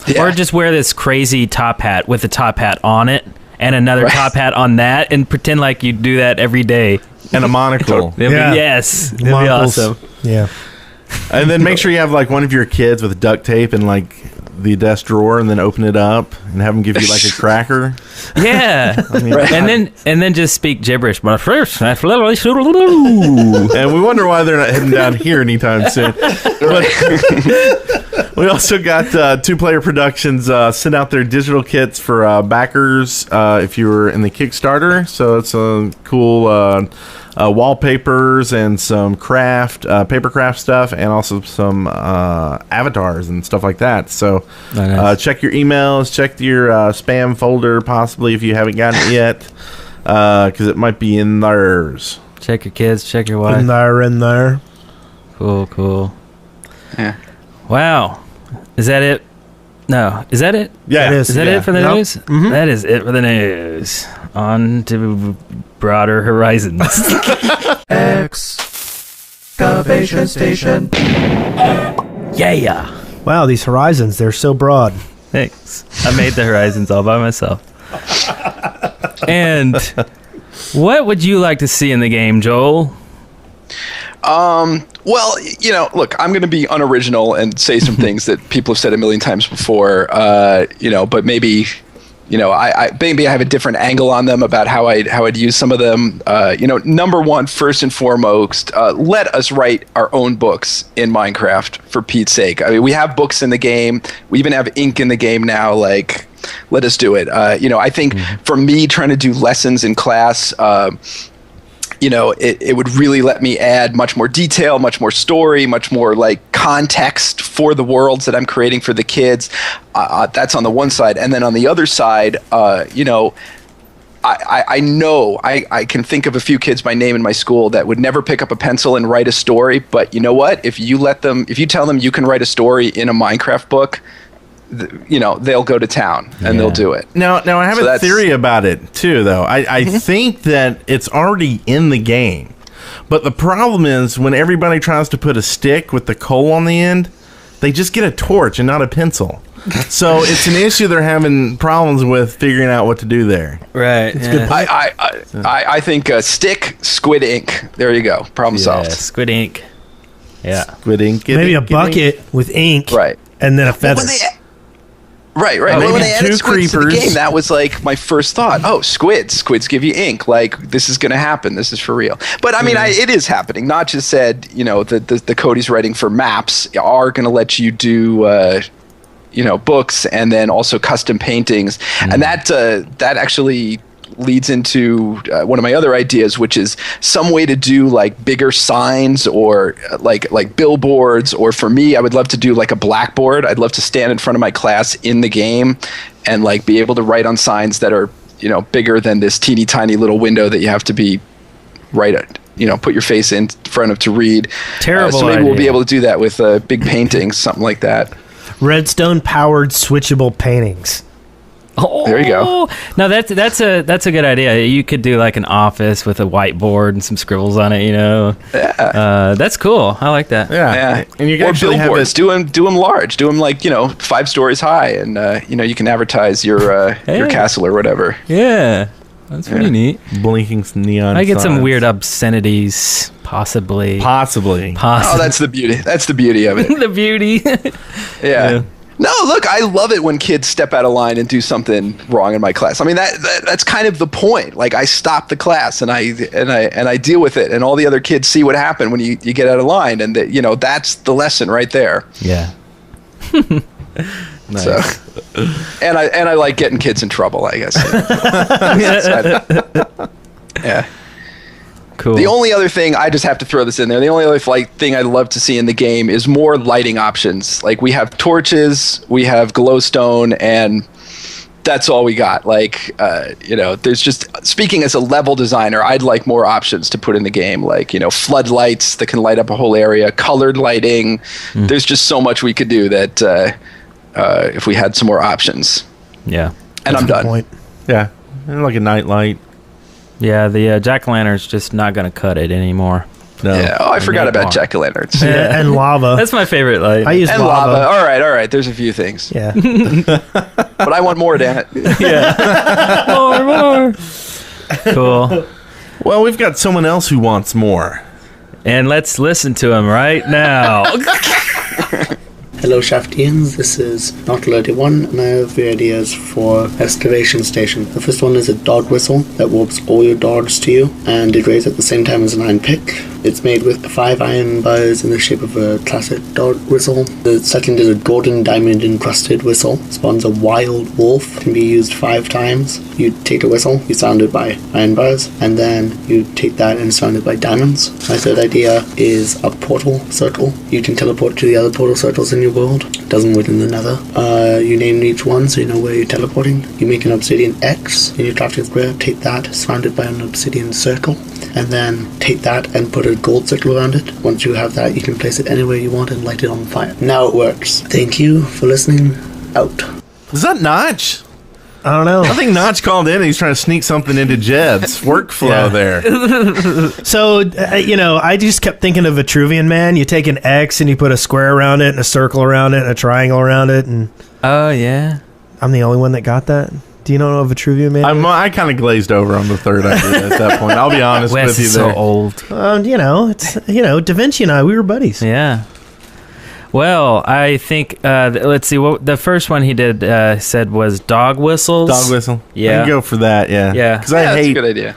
Yeah. Or just wear this crazy top hat with a top hat on it and another top hat on that and pretend like you do that every day. And a monocle. Yes. It'd be Monocles. awesome. Yeah. And then make sure you have like one of your kids with duct tape and like the desk drawer, and then open it up and have them give you like a cracker. Yeah. And then just speak gibberish. But first, that's literally And we wonder why they're not heading down here anytime soon. But we also got Two Player Productions sent out their digital kits for backers if you were in the Kickstarter. So it's a cool wallpapers and some paper craft stuff, and also some avatars and stuff like that. So nice. check your emails, check your spam folder possibly if you haven't gotten it yet, because it might be in theirs. Check your kids, check your wife. In there. Cool. Yeah. Wow. Is that it? No. Is that it? Yeah, It is. Is that Yeah. it for the Yep. news? That is it for the news. On to broader horizons. Excavation station. Yeah. Wow, these horizons, they're so broad. Thanks. I made the horizons all by myself. And what would you like to see in the game, Joel? Well, look, I'm going to be unoriginal and say some things that people have said a million times before, but maybe, maybe I have a different angle on them about how I'd use some of them. Number one, first and foremost, let us write our own books in Minecraft, for Pete's sake. I mean, we have books in the game. We even have ink in the game now. Like, let us do it. I think for me, trying to do lessons in class, it would really let me add much more detail, much more story, much more like context for the worlds that I'm creating for the kids. That's on the one side. And then on the other side, I know I can think of a few kids by name in my school that would never pick up a pencil and write a story. But you know what? If you tell them you can write a story in a Minecraft book, they'll go to town and they'll do it. Now I have a theory about it too, though. I think that it's already in the game, but the problem is when everybody tries to put a stick with the coal on the end, they just get a torch and not a pencil. So it's an issue they're having problems with figuring out what to do there. Right. I think stick, squid ink. There you go. Problem solved. Squid ink. Yeah. Squid ink. Maybe a bucket with ink. Right. And then a feather. Right. Oh, Well, when maybe they added two squids to the creepers. game, that was like my first thought. Oh, squids give you ink. Like, this is going to happen. This is for real. But I mean, it is happening. Not just said, the Cody's writing for maps are going to let you do, books and then also custom paintings, and that actually leads into one of my other ideas, which is some way to do like bigger signs or like billboards, or for me, I would love to do like a blackboard. I'd love to stand in front of my class in the game and like be able to write on signs that are, bigger than this teeny tiny little window that you have to be put your face in front of to read. Terrible so maybe we'll be idea. able to do that with big paintings, something like that. Redstone powered switchable paintings. Oh, There you go. No, that's a good idea. You could do like an office with a whiteboard and some scribbles on it. That's cool. I like that. Yeah, And you can or actually have billboards. it. Do them large. Do them like 5 stories high, and you can advertise your castle or whatever. Yeah, that's pretty neat. Blinking neon. I get some signs. weird obscenities, possibly. Possibly. Oh, that's the beauty. That's the beauty of it. the beauty. Yeah. No, look, I love it when kids step out of line and do something wrong in my class. I mean, that's kind of the point. Like, I stop the class and I deal with it, and all the other kids see what happened when you get out of line, and that's the lesson right there. Yeah. Nice. So, and I like getting kids in trouble, I guess. Yeah. Cool. The only other thing, I just have to throw this in there, the only other thing I'd love to see in the game is more lighting options. Like, we have torches, we have glowstone, and that's all we got. Like, there's just, speaking as a level designer, I'd like more options to put in the game. Like, floodlights that can light up a whole area, colored lighting. There's just so much we could do that if we had some more options. Yeah. And I'm done. Point. Yeah, and like a night light. Yeah, the jack-o'-lantern's just not going to cut it anymore. No. Yeah. Oh, I forgot about more. jack-o'-lanterns. And lava. That's my favorite light. I use And lava. All right. There's a few things. Yeah. But I want more, damn it. More. Cool. Well, we've got someone else who wants more. And let's listen to him right now. Hello Shaftians, this is Not31 and I have 3 ideas for excavation station. The first one is a dog whistle that warps all your dogs to you, and it rays at the same time as an iron pick. It's made with 5 iron bars in the shape of a classic dog whistle. The second is a golden diamond encrusted whistle. Spawns a wild wolf, can be used 5 times. You take the whistle, you sound it by iron bars, and then you take that and sound it by diamonds. My third idea is a portal circle. You can teleport to the other portal circles in your world. It doesn't work in the nether. You name each one so you know where you're teleporting. You make an obsidian X in your crafting square, take that, surround it by an obsidian circle, and then take that and put a gold circle around it. Once you have that, you can place it anywhere you want and light it on fire. Now it works. Thank you for listening. Out. Is that Notch? I don't know. I think Notch called in and he's trying to sneak something into Jed's workflow there. So, I just kept thinking of Vitruvian Man. You take an X and you put a square around it and a circle around it and a triangle around it. And Oh, yeah. I'm the only one that got that. Do you know what Vitruvian Man is? I kind of glazed over on the third idea at that point. I'll be honest Wes with you is there. so old. It's, Da Vinci and I, we were buddies. Yeah. Well, I think, let's see, what the first one he did said was dog whistles. Dog whistle. Yeah. I can go for that, yeah. Yeah. Because That's a good idea.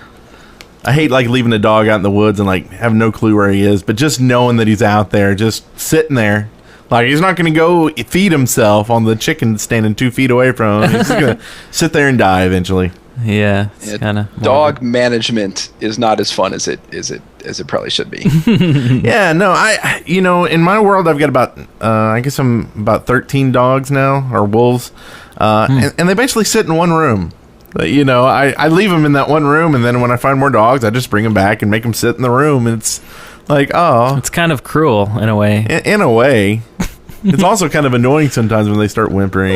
I hate like leaving a dog out in the woods and like have no clue where he is, but just knowing that he's out there, just sitting there. Like, he's not going to go feed himself on the chicken standing 2 feet away from him. He's just going to sit there and die eventually. Yeah, it's kind of Dog management is not as fun as it probably should be. Yeah, no, I in my world, I've got about, I guess I'm about 13 dogs now, or wolves, and they basically sit in one room. I leave them in that one room, and then when I find more dogs, I just bring them back and make them sit in the room, and it's like, oh. It's kind of cruel in a way. In a way. It's also kind of annoying sometimes when they start whimpering.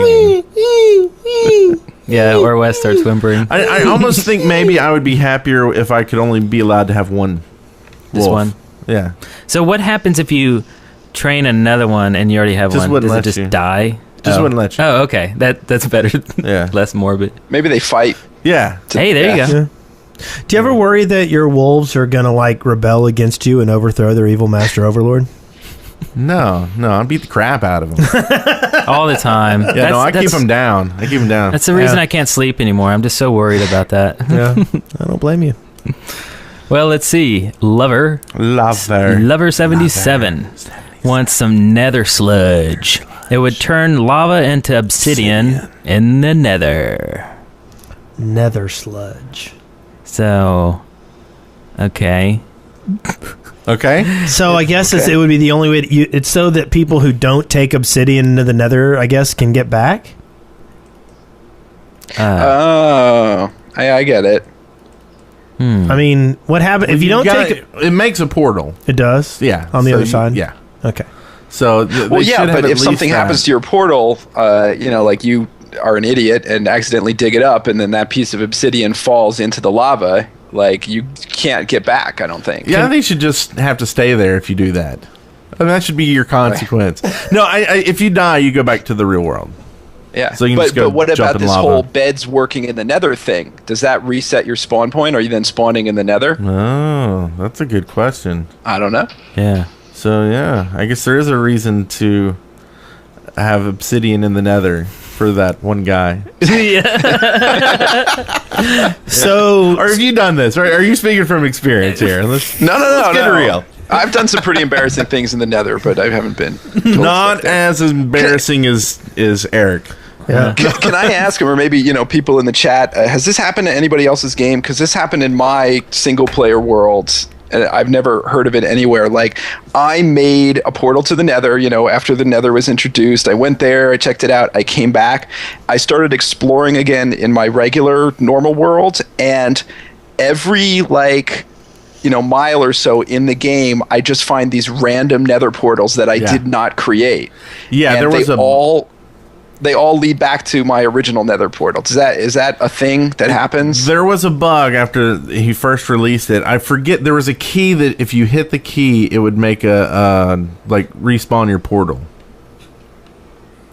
Yeah, or Wes starts whimpering. I almost think maybe I would be happier if I could only be allowed to have one Just wolf. one. Yeah. So what happens if you train another one and you already have Just one? wouldn't Does it let just you. die? Just wouldn't let you. Oh, okay. That's better. Yeah. Less morbid. Maybe they fight. Yeah. Hey, there you go. Yeah. Do you ever worry that your wolves are going to, rebel against you and overthrow their evil master overlord? No, I beat the crap out of them. All the time. Yeah, I keep them down. That's the reason I can't sleep anymore. I'm just so worried about that. Yeah. I don't blame you. Well, let's see. Lover 77 wants some nether sludge. It would turn lava into obsidian in the nether. Nether sludge. So, okay. Okay. So I guess it would be the only way. It's so that people who don't take obsidian into the nether, I guess, can get back. Oh, I get it. I mean, what happens if you don't take it? It makes a portal. It does. Yeah. On the so other side. Yeah. Okay. So Well, yeah, but if something happens to your portal, like you are an idiot and accidentally dig it up, and then that piece of obsidian falls into the lava, like you can't get back. I don't think. Yeah, I think you should just have to stay there if you do that. I mean, that should be your consequence. No, if you die, you go back to the real world. Yeah. So you can just go but what jump about in this lava. whole beds working in the nether thing? Does that reset your spawn point? Are you then spawning in the nether? Oh, that's a good question. I don't know. Yeah. So, yeah, I guess there is a reason to have obsidian in the nether for that one guy. So, Or have you done this? Or are you speaking from experience here? Let's No. get real. I've done some pretty embarrassing things in the nether, but I haven't been told Not stuff there. as embarrassing as Eric. yeah. Can I ask him, or maybe people in the chat, has this happened to anybody else's game? Because this happened in my single player world. and I've never heard of it anywhere. Like, I made a portal to the Nether, after the Nether was introduced. I went there, I checked it out, I came back, I started exploring again in my regular normal world, and every mile or so in the game, I just find these random Nether portals that I did not create. Yeah, and there was they all lead back to my original Nether portal. Is that a thing that happens? There was a bug after he first released it. I forget, there was a key that if you hit the key, it would make a respawn your portal,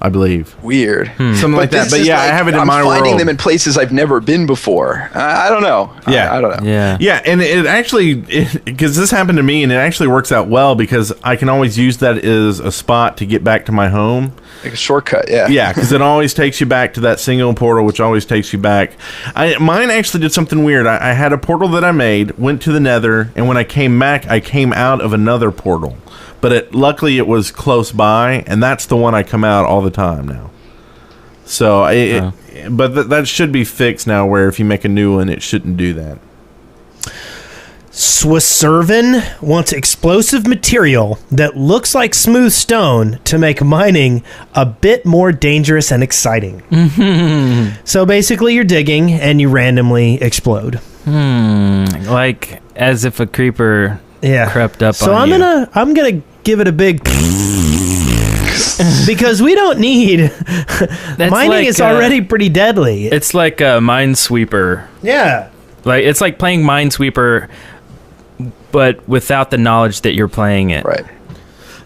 I believe. Weird. Something like that. But yeah, I have it in my world. I'm finding them in places I've never been before. I don't know. Yeah. I don't know. Yeah, and it actually, because this happened to me, and it actually works out well because I can always use that as a spot to get back to my home. Like a shortcut, yeah. Yeah, because it always takes you back to that single portal, which always takes you back. Mine actually did something weird. I had a portal that I made, went to the Nether, and when I came back, I came out of another portal. But luckily it was close by, and that's the one I come out all the time now. So, but that should be fixed now, where if you make a new one, it shouldn't do that. Swisservin wants explosive material that looks like smooth stone to make mining a bit more dangerous and exciting. So basically you're digging and you randomly explode. Like as if a creeper crept up so on you. I'm gonna give it a big because we don't need mining is already pretty deadly. It's like a Minesweeper. Yeah. Like it's like playing Minesweeper, but without the knowledge that you're playing it. Right.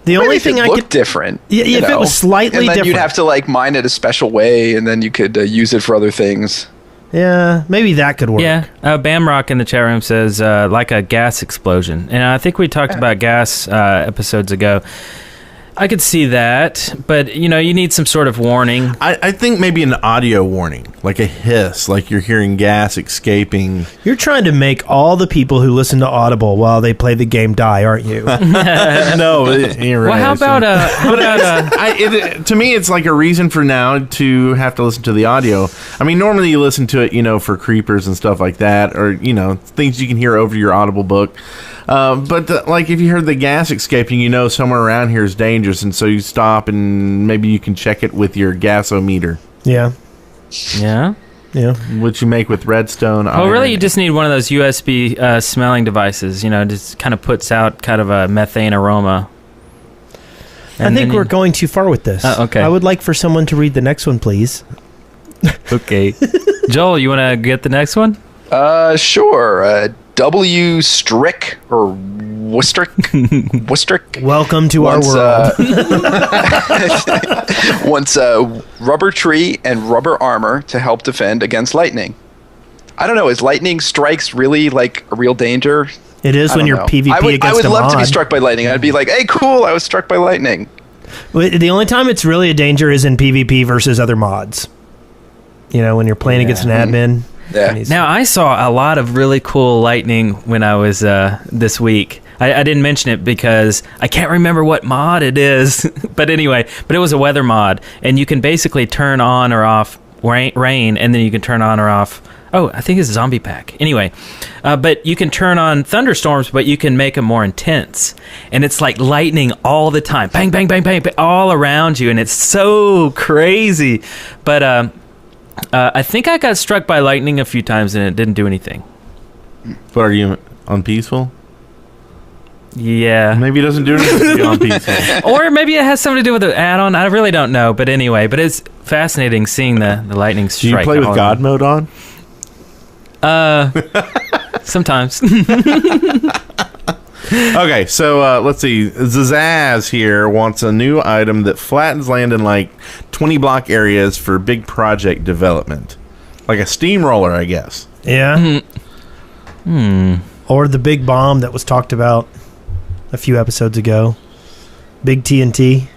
The only thing I could different. Yeah, if it was slightly and then different, you'd have to mine it a special way, and then you could use it for other things. Yeah, maybe that could work. Yeah, Bamrock in the chat room says like a gas explosion, and I think we talked about gas episodes ago. I could see that, but you need some sort of warning. I think maybe an audio warning, like a hiss, like you're hearing gas escaping. You're trying to make all the people who listen to Audible while they play the game die, aren't you? No, you're right. Well, how about to me, it's like a reason for now to have to listen to the audio. I mean, normally you listen to it, for creepers and stuff like that, or things you can hear over your Audible book. But if you heard the gas escaping, somewhere around here is dangerous, and so you stop and maybe you can check it with your gasometer. Yeah. Yeah. Yeah. Which you make with redstone. Well, really, you just need one of those USB smelling devices. Just kind of puts out kind of a methane aroma. I think we're going too far with this. Okay. I would like for someone to read the next one, please. Okay. Joel, you want to get the next one? Sure. W. Strick or Wistrick. Welcome to our world. Wants a rubber tree and rubber armor to help defend against lightning. I don't know. Is lightning strikes really like a real danger? It is when you're PvP against a mod. I would love to be struck by lightning. I'd be like, hey, cool, I was struck by lightning. The only time it's really a danger is in PvP versus other mods. When you're playing against an admin. Yeah. Now, I saw a lot of really cool lightning when I was this week. I didn't mention it because I can't remember what mod it is. But anyway, it was a weather mod. And you can basically turn on or off rain, and then you can turn on or off... Oh, I think it's a zombie pack. Anyway, but you can turn on thunderstorms, but you can make them more intense. And it's like lightning all the time. Bang, bang, bang, bang, bang all around you. And it's so crazy. But I think I got struck by lightning a few times, and it didn't do anything. But are you on peaceful? Yeah. Maybe it doesn't do anything on peaceful. Or maybe it has something to do with the add-on. I really don't know. But anyway, it's fascinating seeing the lightning strike. Do you play with God mode on? Sometimes. Okay, so let's see. Zazaz here wants a new item that flattens land in like 20 block areas for big project development. Like a steamroller, I guess. Yeah. Or the big bomb that was talked about a few episodes ago. Big TNT.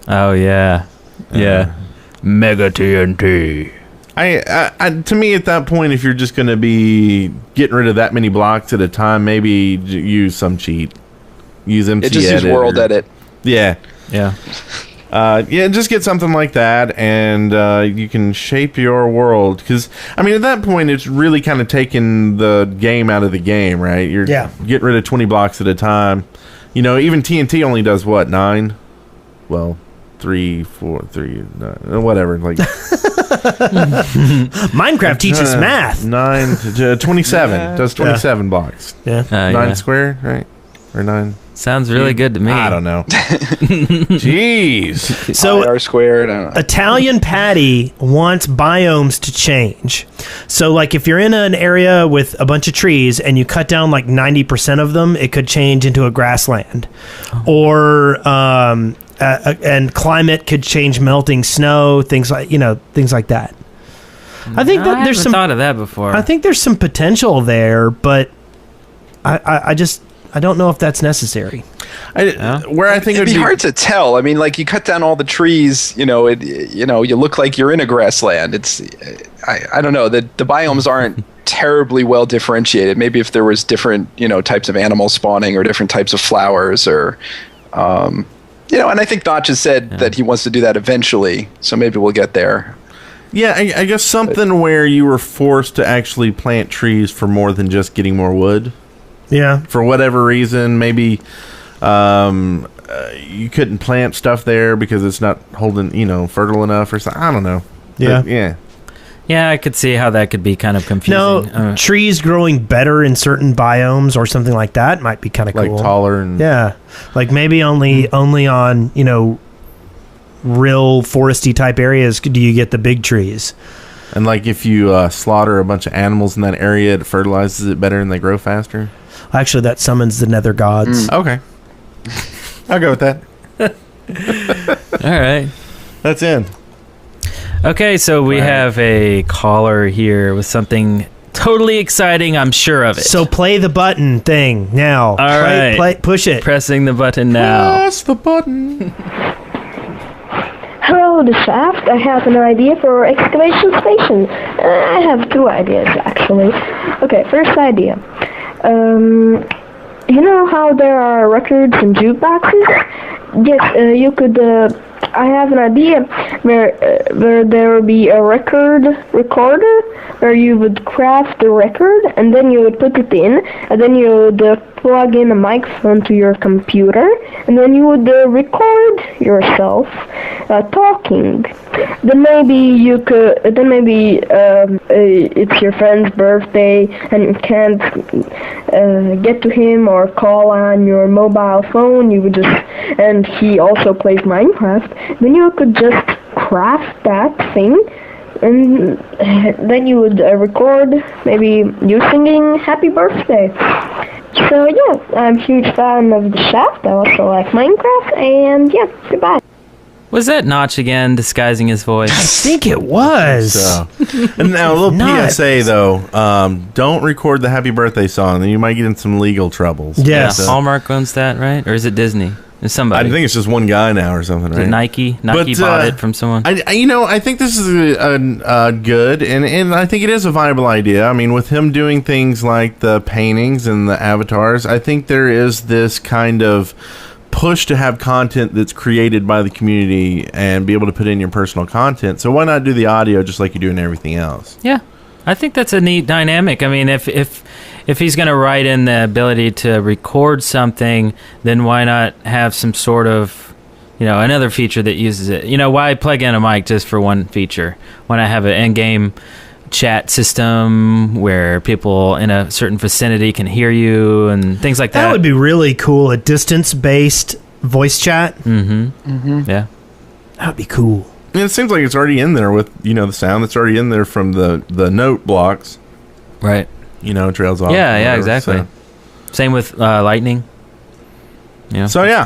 Oh, yeah. Yeah. Mega TNT. I to me, at that point, if you're just going to be getting rid of that many blocks at a time, maybe use some cheat. Use MC It just use world edit. Yeah. Yeah. just get something like that, and you can shape your world. Because, I mean, at that point, it's really kind of taking the game out of the game, right? You're getting rid of 20 blocks at a time. You know, even TNT only does, what, 9? Well, 3, 4, 3, 9, whatever. Like Minecraft teaches math. 9 to 27. Does 27 blocks. Yeah. 9 square, right? Or 9? Sounds really good to me. I don't know. Jeez. So R squared. I don't know. Italian Patty wants biomes to change. So, like, if you're in an area with a bunch of trees and you cut down like 90% of them, it could change into a grassland. Or and climate could change, melting snow, things like that. I think that there's some thought of that before. I think there's some potential there, but I don't know if that's necessary. Where I think it'd be hard to tell. I mean, like, you cut down all the trees, you look like you're in a grassland. It's, I don't know. The biomes aren't terribly well differentiated. Maybe if there was different, types of animals spawning or different types of flowers or, and I think Notch has said that he wants to do that eventually. So maybe we'll get there. Yeah, I guess something where you were forced to actually plant trees for more than just getting more wood. Yeah. For whatever reason, maybe you couldn't plant stuff there because it's not holding, fertile enough or something. I don't know. Yeah. But, yeah. Yeah, I could see how that could be kind of confusing. No, trees growing better in certain biomes or something like that might be kind of cool. Like taller and... Yeah. Like maybe only on, real foresty type areas do you get the big trees. And like if you slaughter a bunch of animals in that area, it fertilizes it better and they grow faster? Actually, that summons the nether gods. Okay. I'll go with that. All right. That's in. Okay, so we have a caller here with something totally exciting, I'm sure of it. So play the button thing now. All right. Push it. Pressing the button now. Press the button. Hello, the Shaft. I have an idea for excavation station. I have 2 ideas, actually. Okay, first idea. You know how there are records and jukeboxes? Yes, you could. I have an idea where there would be a recorder where you would craft the record and then you would put it in and then you would plug in a microphone to your computer and then you would record yourself talking. Then maybe it's your friend's birthday and you can't get to him or call on your mobile phone. And he also plays Minecraft. Then you could just craft that thing, and then you would record maybe you singing "Happy Birthday." So yeah, I'm a huge fan of the Shaft. I also like Minecraft, and yeah, goodbye. Was that Notch again disguising his voice? I think it was. And now a little PSA though, don't record the Happy Birthday song, then you might get in some legal troubles. Yes. Yeah, Hallmark owns that, right? Or is it Disney? It's somebody. I think it's just one guy now or something, right? Nike bought it from someone. I think this is a good, and I think it is a viable idea. I mean, with him doing things like the paintings and the avatars, I think there is this kind of push to have content that's created by the community and be able to put in your personal content. So why not do the audio just like you do in everything else? Yeah, I think that's a neat dynamic. I mean, if he's going to write in the ability to record something, then why not have some sort of, another feature that uses it? Why plug in a mic just for one feature? Why not have an in-game chat system where people in a certain vicinity can hear you and things like that? That would be really cool. A distance-based voice chat. Yeah. That would be cool. And it seems like it's already in there with, the sound that's already in there from the note blocks. Right. Trails off. Yeah, whatever, exactly. So. Same with lightning. So yeah,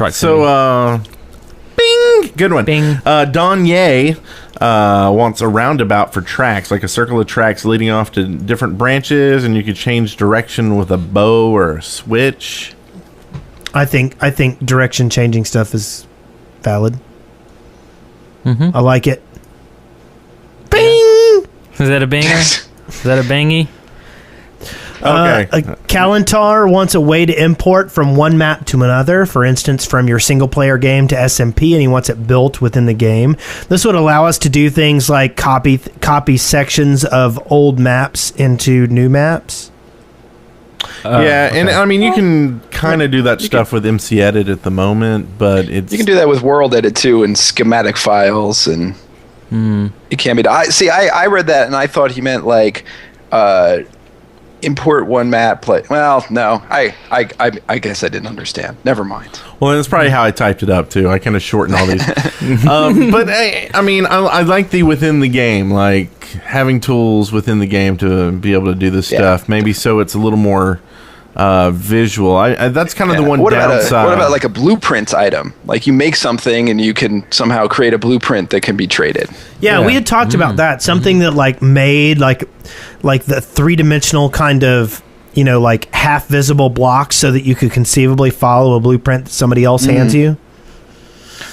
bing, good one. Bing. Don Ye wants a roundabout for tracks, like a circle of tracks leading off to different branches, and you could change direction with a bow or a switch. I think direction changing stuff is valid. I like it. Bing. Is that a banger? Is that a bangy? Kalantar wants a way to import from one map to another, for instance, from your single-player game to SMP, and he wants it built within the game. This would allow us to do things like copy sections of old maps into new maps. And I mean, you can kind of do that stuff with MC Edit at the moment, but it's... You can do that with World Edit too, and schematic files, and it can be... I read that, and I thought he meant, like, import one map, well, no, I guess I didn't understand. Never mind. Well, that's probably how I typed it up, too. I kind of shortened all these. But, I mean, I like the within the game, like having tools within the game to be able to do this stuff. Maybe so it's a little more visual. That's kind of the one downside. What about like a blueprint item? Like you make something and you can somehow create a blueprint that can be traded. Yeah, we had talked about that. Something that like made like the three-dimensional kind of, you know, like half visible blocks so that you could conceivably follow a blueprint that somebody else hands you.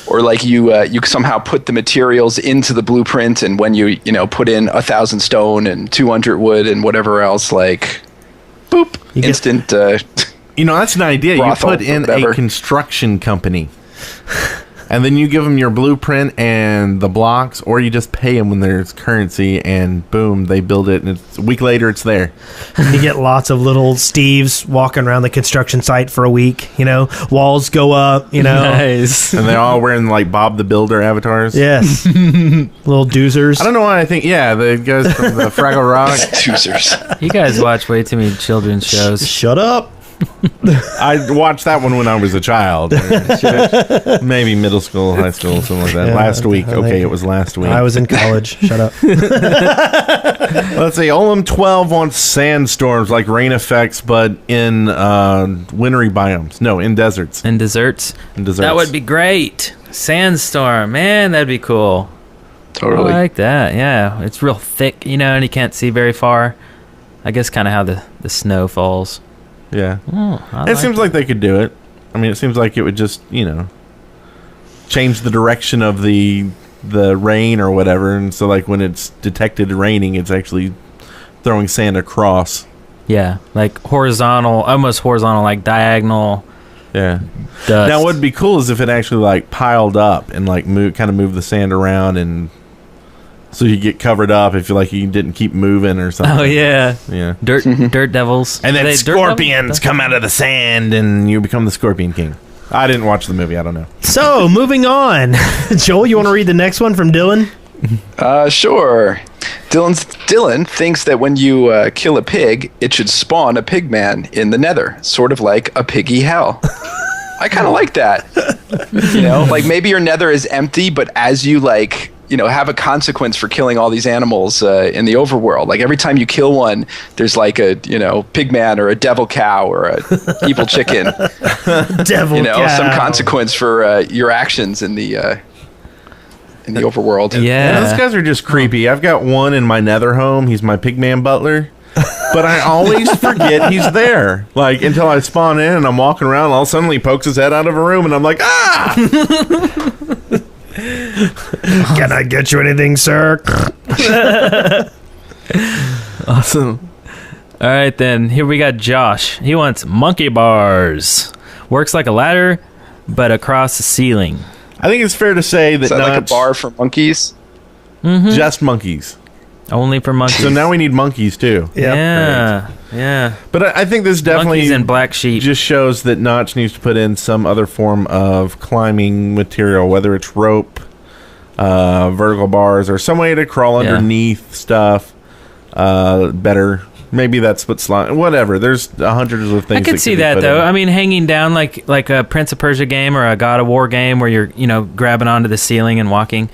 Or like you somehow put the materials into the blueprint, and when you put in 1,000 stone and 200 wood and whatever else, like boop, instant. That's an idea. You put in a construction company, and then you give them your blueprint and the blocks, or you just pay them when there's currency, and boom, they build it, and a week later it's there. You get lots of little Steves walking around the construction site for a week. Walls go up. Nice. And they're all wearing like Bob the Builder avatars. Yes, little doozers. I don't know why I think the guys from the Fraggle Rock. Doozers. You guys watch way too many children's shows. Shut up. I watched that one when I was a child. Maybe middle school, high school, something like that. Yeah, last week. Okay, it was last week. I was in college. Shut up. Let's see. Olem 12 wants sandstorms like rain effects, but in wintry biomes. No, in deserts. In deserts? In deserts. That would be great. Sandstorm. Man, that'd be cool. Totally. I like that. Yeah. It's real thick, and you can't see very far. I guess kind of how the snow falls. Yeah. It seems like they could do it. I mean, it seems like it would just, change the direction of the rain or whatever. And so, like, when it's detected raining, it's actually throwing sand across. Yeah. Like horizontal, almost horizontal, like diagonal. Yeah. Dust. Now, what would be cool is if it actually, like, piled up and, like, move the sand around, and so you get covered up if you didn't keep moving or something. Oh, yeah. Yeah. Dirt devils. And then Are they dirt scorpions devils? come out of the sand, and you become the Scorpion King. I didn't watch the movie. I don't know. So, moving on. Joel, you want to read the next one from Dylan? Sure. Dylan thinks that when you kill a pig, it should spawn a pig man in the nether, sort of like a piggy hell. I kind of like that. Like maybe your nether is empty, but as you have a consequence for killing all these animals in the overworld. Like every time you kill one, there's like a pig man or a devil cow or a evil chicken. Devil cow. Some consequence for your actions in the overworld. Yeah. Those guys are just creepy. I've got one in my nether home. He's my pigman butler. But I always forget he's there. Like, until I spawn in and I'm walking around, all of a sudden he pokes his head out of a room and I'm like, ah! Can I get you anything, sir? Awesome. All right, then. Here we got Josh. He wants monkey bars. Works like a ladder, but across the ceiling. I think it's fair to say that Is that like a bar for monkeys? just monkeys. Only for monkeys. So now we need monkeys too. Yeah. Yeah. But I think this definitely Monkeys and black sheep. just shows that Notch needs to put in some other form of climbing material, whether it's rope, vertical bars, or some way to crawl underneath stuff better. Maybe that's what's whatever. There's hundreds of things. I could see that though. I mean, hanging down like a Prince of Persia game or a God of War game where you're grabbing onto the ceiling and walking.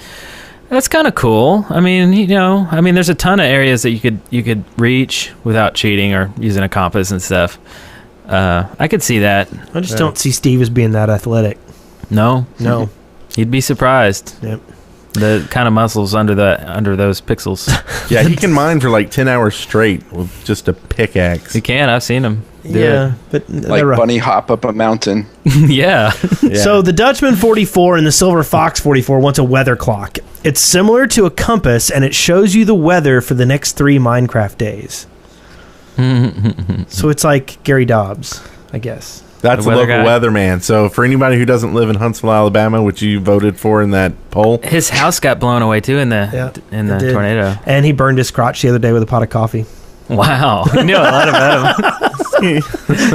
That's kind of cool. I mean, there's a ton of areas that you could reach without cheating or using a compass and stuff. I could see that. I just don't see Steve as being that athletic. No, You'd be surprised. Yep. The kind of muscles under those pixels. Yeah, he can mine for like 10 hours straight with just a pickaxe. He can. I've seen him. But like bunny hop up a mountain. Yeah. So the Dutchman 44 and the Silver Fox 44 wants a weather clock. It's similar to a compass, and it shows you the weather for the next 3 Minecraft days. So it's like Gary Dobbs, I guess. That's The a weather local guy. weatherman. So for anybody who doesn't live in Huntsville, Alabama, which you voted for in that poll, His house got blown away too in the it did. tornado. And he burned his crotch the other day with a pot of coffee. Wow, you know a lot about him.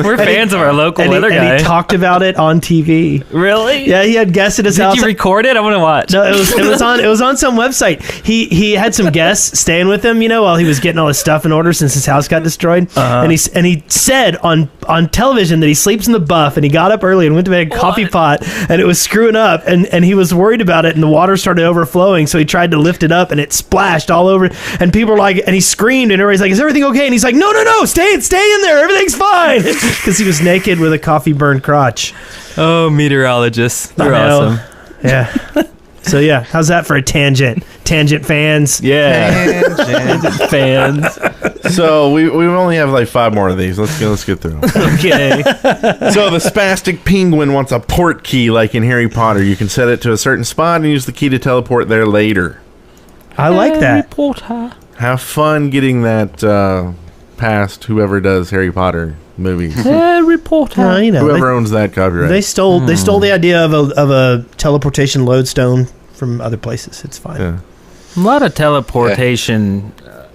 We're fans of our local weather and guy. he talked about it on TV. Really? Yeah, he had guests at his house. Did you record it? I want to watch. No, it was on some website. He had some guests staying with him, while he was getting all his stuff in order since his house got destroyed. And he said on television that he sleeps in the buff, and he got up early and went to make a coffee pot, and it was screwing up, and he was worried about it, and the water started overflowing, so he tried to lift it up, and it splashed all over, and people were like, and he screamed, and everybody's like, "Is everything okay?" And he's like, "No, stay in there, everything's fine," because he was naked with a coffee burned crotch. Oh, meteorologists. They're I know. awesome. Yeah. So yeah, how's that for a tangent? Tangent fans. Yeah. Fans. so we only have like 5 more of these. Let's get through them. Okay. So the spastic penguin wants a port key like in Harry Potter. You can set it to a certain spot and use the key to teleport there later. I like that. Potter. Have fun getting that past whoever does Harry Potter movies. Harry Potter. Whoever owns that copyright. They stole the idea of a teleportation lodestone from other places. It's fine. Yeah. A lot of teleportation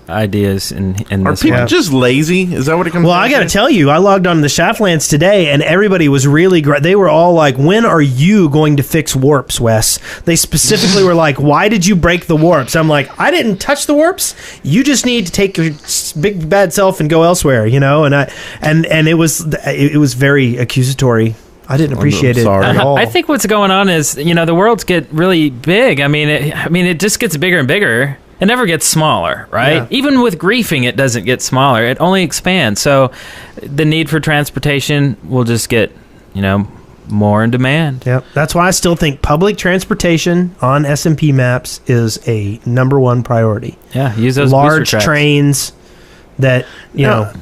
ideas in Are this people one. just lazy? Is that what it comes Well, down I got to to? tell you, I logged on to the Shaftlands today, and everybody was really great. They were all like, "When are you going to fix warps, Wes?" They specifically were like, "Why did you break the warps?" I'm like, "I didn't touch the warps. You just need to take your big bad self and go elsewhere," And it was very accusatory. I didn't appreciate it sorry. at all. I think what's going on is, the worlds get really big. It just gets bigger and bigger. It never gets smaller, right? Yeah. Even with griefing, it doesn't get smaller. It only expands. So the need for transportation will just get, more in demand. Yep. That's why I still think public transportation on SMP maps is a number one priority. Yeah, use those Large booster tracks. trains that, No,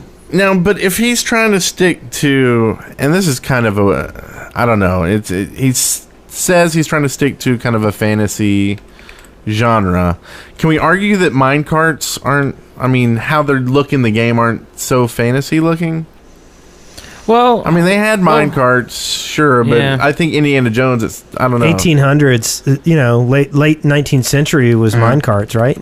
but if he's trying to stick to, and this is kind of I don't know, he says he's trying to stick to kind of a fantasy genre. Can we argue that minecarts aren't, how they look in the game aren't so fantasy looking? Well, they had minecarts, sure, but yeah. I think Indiana Jones, I don't know. 1800s, late 19th century was minecarts, right?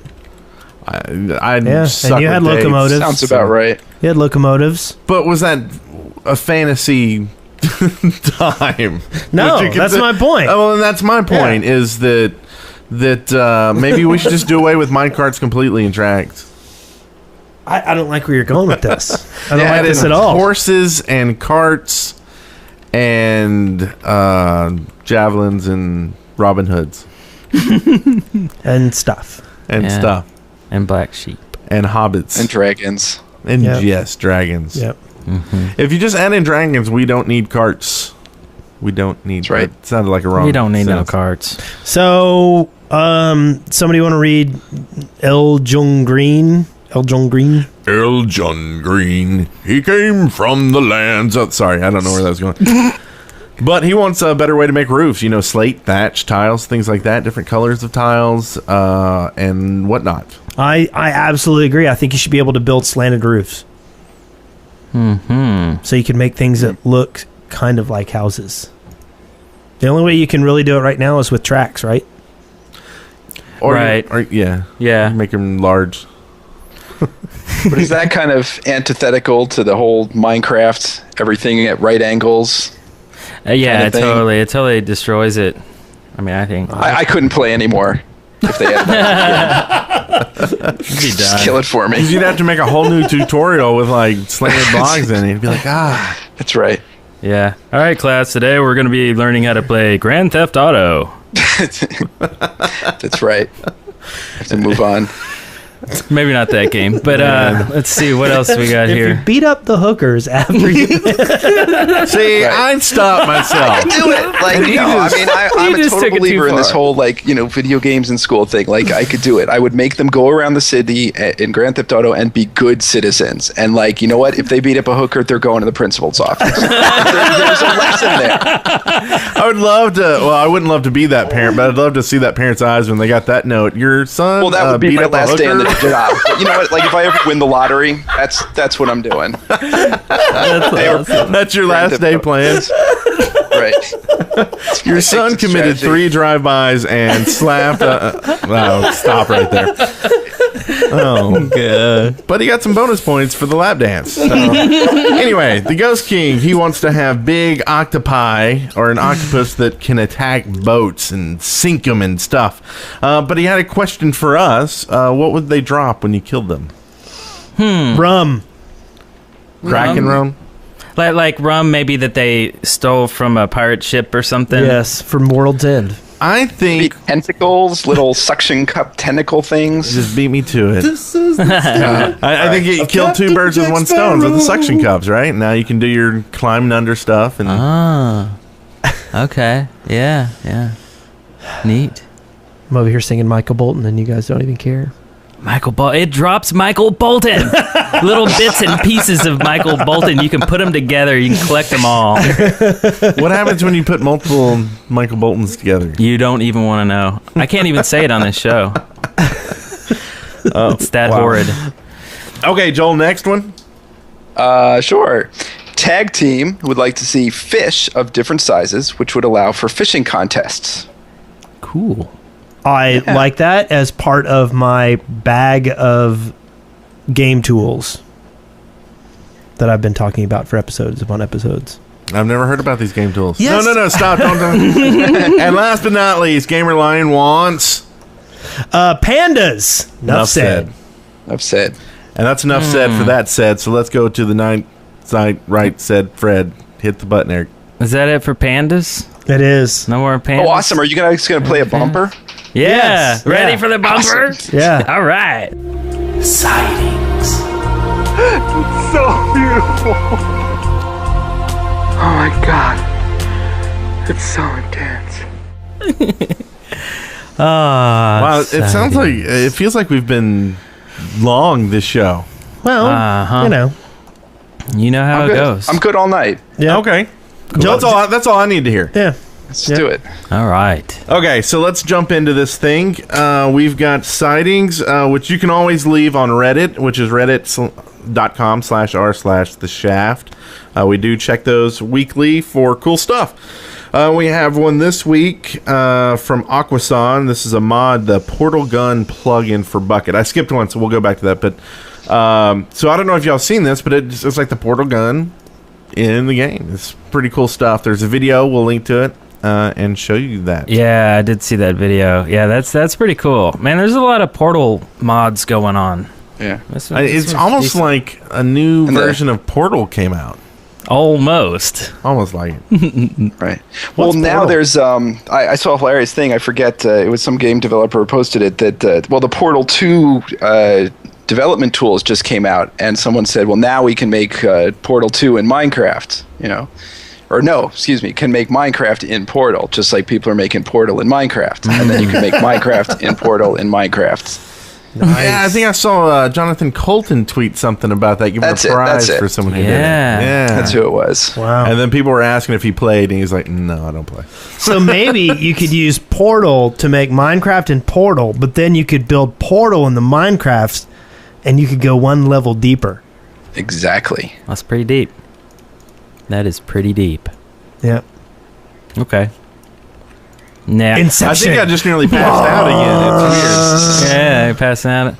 I suck and you had with dates. locomotives. Sounds about right. You had locomotives. But was that a fantasy time? No, Would you that's consider- my point. Oh, well, and that's my point, is that maybe we should just do away with minecarts completely and tracks. I don't like where you're going with this. I don't like Add this in at all. Horses and carts and javelins and Robin Hoods And stuff. and Yeah. stuff and black sheep. and hobbits And dragons. and Yep. yes, dragons. Yep. If you just add in dragons, we don't need carts. We don't need. That's right. That sounded like a wrong. You don't need no sentence. carts. So, somebody want to read El Jung Green? El Jung Green? Eljon Green. He came from the lands of... Sorry, I don't know where that was going. But he wants a better way to make roofs. Slate, thatch, tiles, things like that. Different colors of tiles and whatnot. I absolutely agree. I think you should be able to build slanted roofs. Mm-hmm. So you can make things that look kind of like houses. The only way you can really do it right now is with tracks, right? Or, Right. Or, yeah. Yeah. Make them large. But is that kind of antithetical to the whole Minecraft, everything at right angles? Yeah, kind of thing? totally. It totally destroys it. I think. I couldn't play anymore if they had that. It'd be Just done. kill it for me. You'd have to make a whole new tutorial with slanted blocks in it. You'd be like, That's right. Yeah. All right, class. Today we're going to be learning how to play Grand Theft Auto. That's right. Have to move on. Maybe not that game, but let's see what else we got If you here. beat up the hookers after you... see, Right. I'd stop myself. Do it. I'm a just total took it too believer in this far. whole video games in school thing. I could do it. I would make them go around the city in Grand Theft Auto and be good citizens. And you know what? If they beat up a hooker, they're going to the principal's office. There's a lesson there. I would love to. Well, I wouldn't love to be that parent, but I'd love to see that parent's eyes when they got that note. Your son. Well, that would be beat my up a last day on the hooker? job. But you know what? Like if I ever win the lottery, that's what I'm doing. That's your last day plans. Right. Your son committed 3 drive-bys and slapped. No, stop right there. Oh, good. But he got some bonus points for the lap dance. So. Anyway, the Ghost King, he wants to have big octopi or an octopus that can attack boats and sink them and stuff. But he had a question for us. What would they drop when you killed them? Rum. Kraken rum? Like rum, maybe that they stole from a pirate ship or something. Yes, from World's End. I think tentacles, little suction cup tentacle things. Just beat me to it. I think you killed 2 birds with 1 stone with the suction cups, right? Now you can do your climbing under stuff. And Okay. Yeah. Neat. I'm over here singing Michael Bolton, and you guys don't even care. It drops Michael Bolton. Little bits and pieces of Michael Bolton. You can put them together. You can collect them all. What happens when you put multiple Michael Boltons together? You don't even want to know. I can't even say it on this show. It's that horrid. Okay, Joel, next one. Sure. Tag team would like to see fish of different sizes, which would allow for fishing contests. Cool. I like that as part of my bag of game tools that I've been talking about for episodes upon episodes. I've never heard about these game tools. Yes. No, stop. Don't. And last but not least, Gamer Lion wants... pandas. Enough said. Enough said. And that's enough said for that said. So let's go to the 9th side right said Fred. Hit the button, Eric. Is that it for pandas? It is. No more pandas? Oh, awesome. Are you guys going to play a bumper? Yeah. Yes. Ready Yeah. for the bumper? Awesome. Yeah. All right. Sightings. So beautiful. Oh my god. It's so intense. Wow, it sounds like... It feels like we've been long, this show. Well, Uh-huh. you know. You know how I'm it good. goes. I'm good all night. Yeah. Okay. Cool. That's all I need to hear. Yeah. Let's do it. All right. Okay, so let's jump into this thing. We've got sightings, which you can always leave on Reddit, which is reddit.com/r/the shaft. We do check those weekly for cool stuff. We have one this week from Aquason. This is a mod, the Portal Gun plugin for Bucket. I skipped one, so we'll go back to that. But so I don't know if y'all seen this, but it's like the Portal Gun in the game. It's pretty cool stuff. There's a video. We'll link to it. And show you that. Yeah, I did see that video. Yeah, that's pretty cool. Man, there's a lot of Portal mods going on. Yeah. It's almost like a new version of Portal came out. Almost. Almost like it. Right. Well, now there's I saw a hilarious thing. I forget. It was some game developer who posted it that the Portal 2 development tools just came out, and someone said, well, now we can make Portal 2 in Minecraft. You know. Or no, excuse me, can make Minecraft in Portal, just like people are making Portal in Minecraft. And then you can make Minecraft in Portal in Minecraft. Nice. Yeah, I think I saw Jonathan Colton tweet something about that, giving a prize for someone who did it. Yeah. That's who it was. Wow. And then people were asking if he played, and he's like, no, I don't play. So maybe you could use Portal to make Minecraft in Portal, but then you could build Portal in the Minecrafts, and you could go one level deeper. Exactly. That's pretty deep. That is pretty deep. Yep. Okay. Nah. Inception. I think I just nearly passed out again. It's weird. Yeah, I passed out.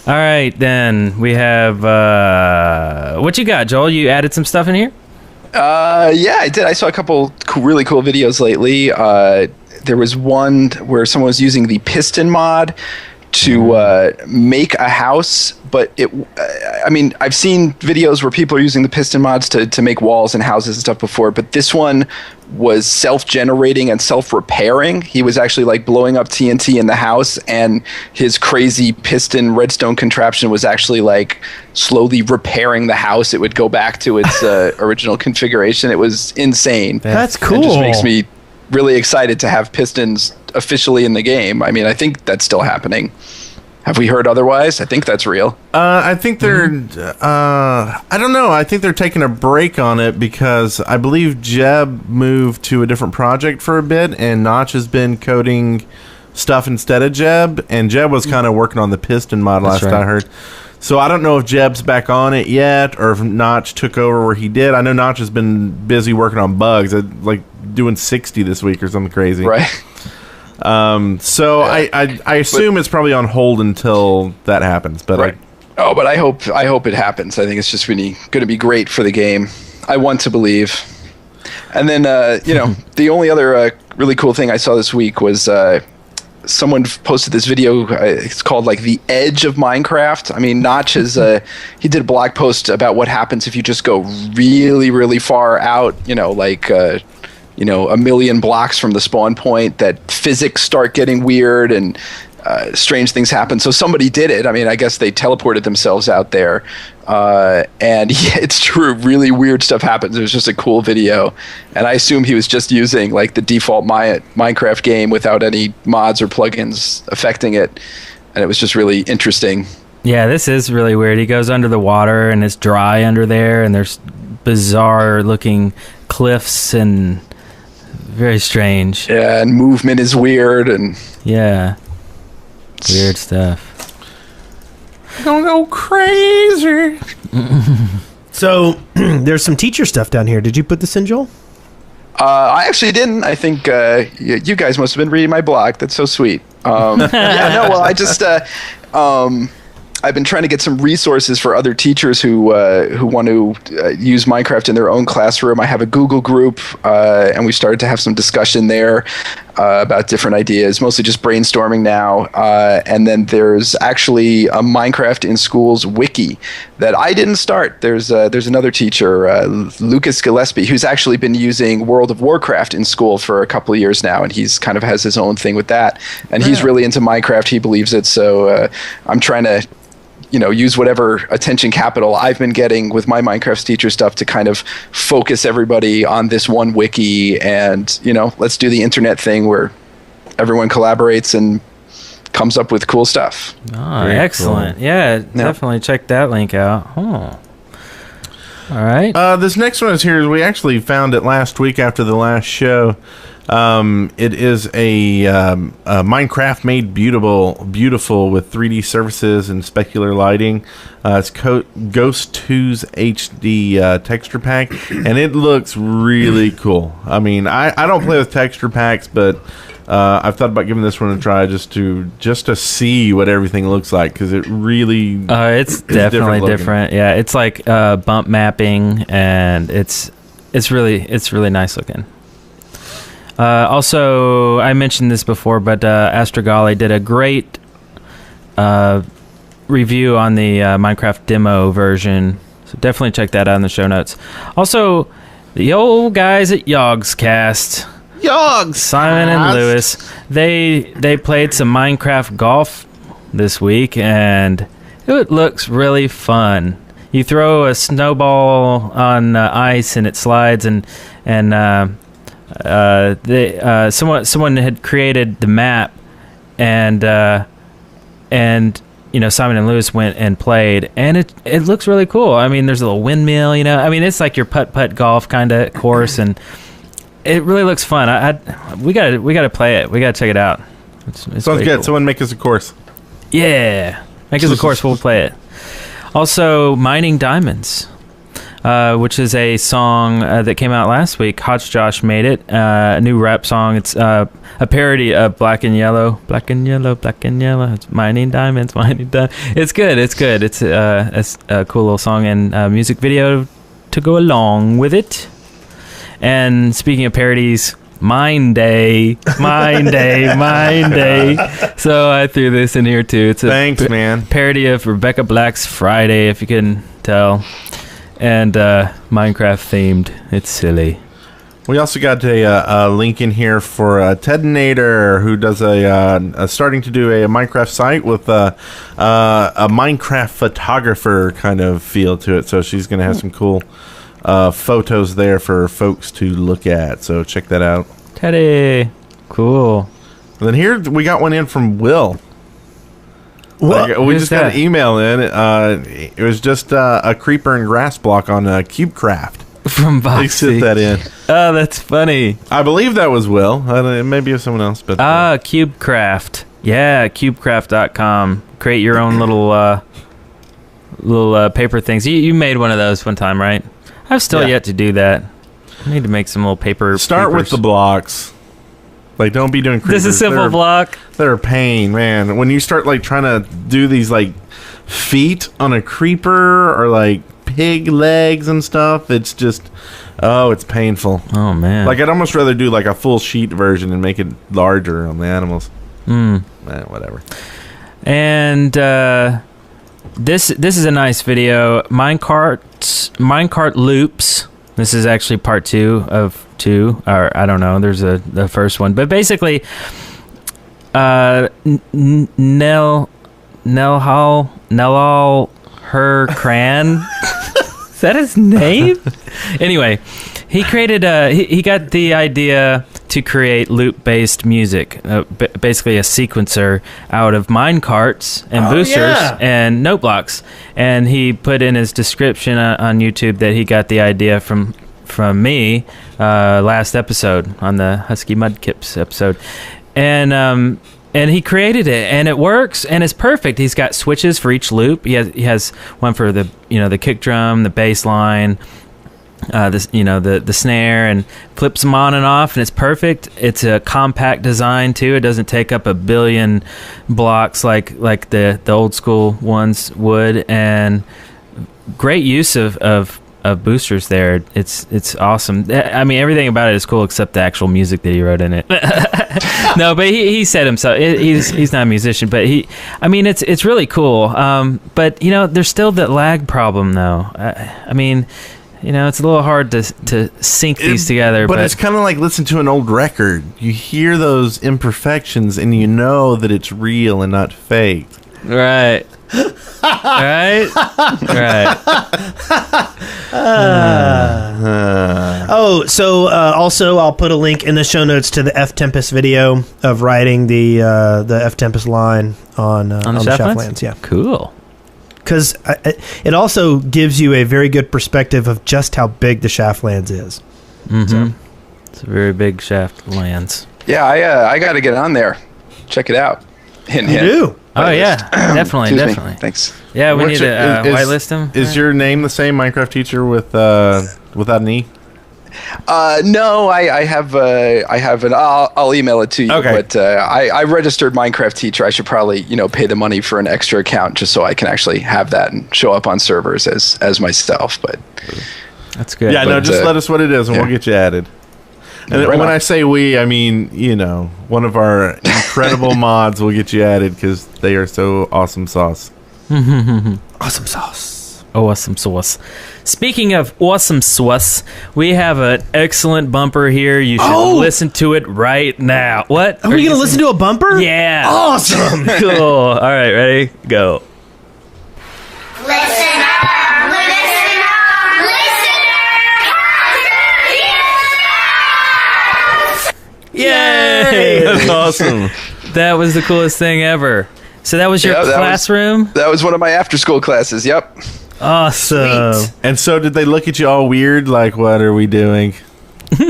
All right, then we have what you got, Joel? You added some stuff in here? Yeah, I did. I saw a couple really cool videos lately. There was one where someone was using the piston mod to make a house, but I mean, I've seen videos where people are using the piston mods to make walls and houses and stuff before, but this one was self-generating and self-repairing. He was actually like blowing up TNT in the house, and his crazy piston redstone contraption was actually like slowly repairing the house. It would go back to its original configuration. It was insane. That's cool. It just makes me really excited to have pistons officially in the game. I mean, I think that's still happening. Have we heard otherwise? I think that's real. I think they're... I don't know. I think they're taking a break on it because I believe Jeb moved to a different project for a bit, and Notch has been coding stuff instead of Jeb, and Jeb was kind of working on the piston mod last right. I heard. So I don't know if Jeb's back on it yet, or if Notch took over where he did. I know Notch has been busy working on bugs, like doing 60 this week or something crazy. Right. So I assume it's probably on hold until that happens. But Right. But I hope it happens. I think it's just really going to be great for the game. I want to believe. And then the only other really cool thing I saw this week was someone posted this video. It's called like the Edge of Minecraft. I mean, Notch is he did a blog post about what happens if you just go really, really far out. A million blocks from the spawn point. That physics start getting weird and strange things happen. So somebody did it. I mean, I guess they teleported themselves out there. And yeah, it's true. Really weird stuff happens. It was just a cool video. And I assume he was just using like the default Minecraft game without any mods or plugins affecting it. And it was just really interesting. Yeah, this is really weird. He goes under the water and it's dry under there, and there's bizarre looking cliffs and very strange. Yeah, and movement is weird and yeah. Weird stuff. Gonna go crazy. So there's some teacher stuff down here. Did you put this in, Joel? I actually didn't. I think you guys must have been reading my blog. That's so sweet. I just I've been trying to get some resources for other teachers who want to use Minecraft in their own classroom. I have a Google group, and we started to have some discussion there about different ideas, mostly just brainstorming now. And then there's actually a Minecraft in Schools wiki that I didn't start. There's another teacher, Lucas Gillespie, who's actually been using World of Warcraft in school for a couple of years now, and he's kind of has his own thing with that. And he's really into Minecraft. He believes it. So I'm trying to use whatever attention capital I've been getting with my Minecraft teacher stuff to kind of focus everybody on this one wiki, and let's do the internet thing where everyone collaborates and comes up with cool stuff. Oh, excellent. Cool. Yeah, definitely check that link out. Oh. All right. This next one is here. We actually found it last week after the last show. It is a Minecraft made beautiful with 3D surfaces and specular lighting. It's Ghost 2's HD texture pack, and it looks really cool. I mean, I don't play with texture packs, but I've thought about giving this one a try just to see what everything looks like, because it really it's definitely different. Yeah, it's like bump mapping, and it's really nice looking. Also, I mentioned this before, but Astrogali did a great review on the Minecraft demo version, so definitely check that out in the show notes. Also, the old guys at Yogscast, Simon and Lewis, they played some Minecraft golf this week, and it looks really fun. You throw a snowball on ice and it slides, and someone had created the map, and Simon and Lewis went and played, and it looks really cool. I mean, there's a little windmill, I mean, it's like your putt golf kind of course, and it really looks fun. We gotta play it. We gotta check it out. It's sounds good. Cool. Someone make us a course. Yeah, make us a course. We'll play it. Also, Mining Diamonds, which is a song that came out last week. Hotch Josh made it, a new rap song. It's a parody of Black and Yellow. Black and Yellow, Black and Yellow. It's mining diamonds, mining diamonds. It's good. It's a cool little song, and music video to go along with it. And speaking of parodies, Mine Day. So I threw this in here too. It's a parody of Rebecca Black's Friday, if you can tell. And Minecraft themed. It's silly. We also got a link in here for Tedinator, who does starting to do a Minecraft site with a Minecraft photographer kind of feel to it. So she's going to have some cool photos there for folks to look at. So check that out. Teddy. Cool. And then here we got one in from Will. What? We just got an email in. It was just a creeper and grass block on CubeCraft. from Boxy. They sent that in. Oh, that's funny. I believe that was Will. I don't, it may be someone else, but CubeCraft. Yeah, cubecraft.com. Create your own little paper things. You made one of those one time, right? I've still yet to do that. I need to make some little paper. Start with the blocks. Like, don't be doing creepers. This is simple block. They're a pain, man. When you start like trying to do these like feet on a creeper or like pig legs and stuff, it's just it's painful. Oh man. Like, I'd almost rather do like a full sheet version and make it larger on the animals. Whatever. And this is a nice video. Minecart loops. This is actually part 2 of 2, or I don't know. There's the first one, but basically, Nellal Her Cran. Is that his name? Anyway, he created he got the idea to create loop-based music, basically a sequencer out of minecarts and boosters and note blocks. And he put in his description on YouTube that he got the idea from me last episode on the Husky Mudkips episode, and he created it, and it works, and it's perfect. He's got switches for each loop. He has one for the the kick drum, the bass line, the snare, and flips them on and off, and it's perfect. It's a compact design too. It doesn't take up a billion blocks like the old school ones would, and great use of boosters there. It's awesome. I mean, everything about it is cool except the actual music that he wrote in it. No, but he said himself he's not a musician, but it's really cool. But there's still that lag problem though. I mean, it's a little hard to sync these together. But it's kind of like listening to an old record. You hear those imperfections and you know that it's real and not fake. Right. Right. Also, I'll put a link in the show notes to the F Tempest video of riding the F Tempest line on the Shaftlands. Yeah, cool. Because it also gives you a very good perspective of just how big the Shaftlands is. Mm-hmm. So. It's a very big Shaftlands. Yeah, I got to get on there. Check it out. Hint, hint. You do. Oh yeah, definitely. Thanks. Yeah, we need to whitelist him. Is your name the same, Minecraft teacher, without an E? No, I have an. I'll email it to you. Okay. But I registered Minecraft teacher. I should probably pay the money for an extra account just so I can actually have that and show up on servers as myself. But that's good. Yeah, just let us what it is and we'll get you added. And right when I say we, I mean, one of our incredible mods will get you added because they are so awesome sauce. Awesome sauce. Awesome sauce. Speaking of awesome sauce, we have an excellent bumper here. You should listen to it right now. What? Are we going to listen to a bumper? Yeah. Awesome. Cool. All right, ready? Go. Listen up, listen up, Yay! That's awesome. That was the coolest thing ever. So that was your classroom? That was one of my after-school classes. Yep. Awesome. Sweet. And so did they look at you all weird? Like, what are we doing?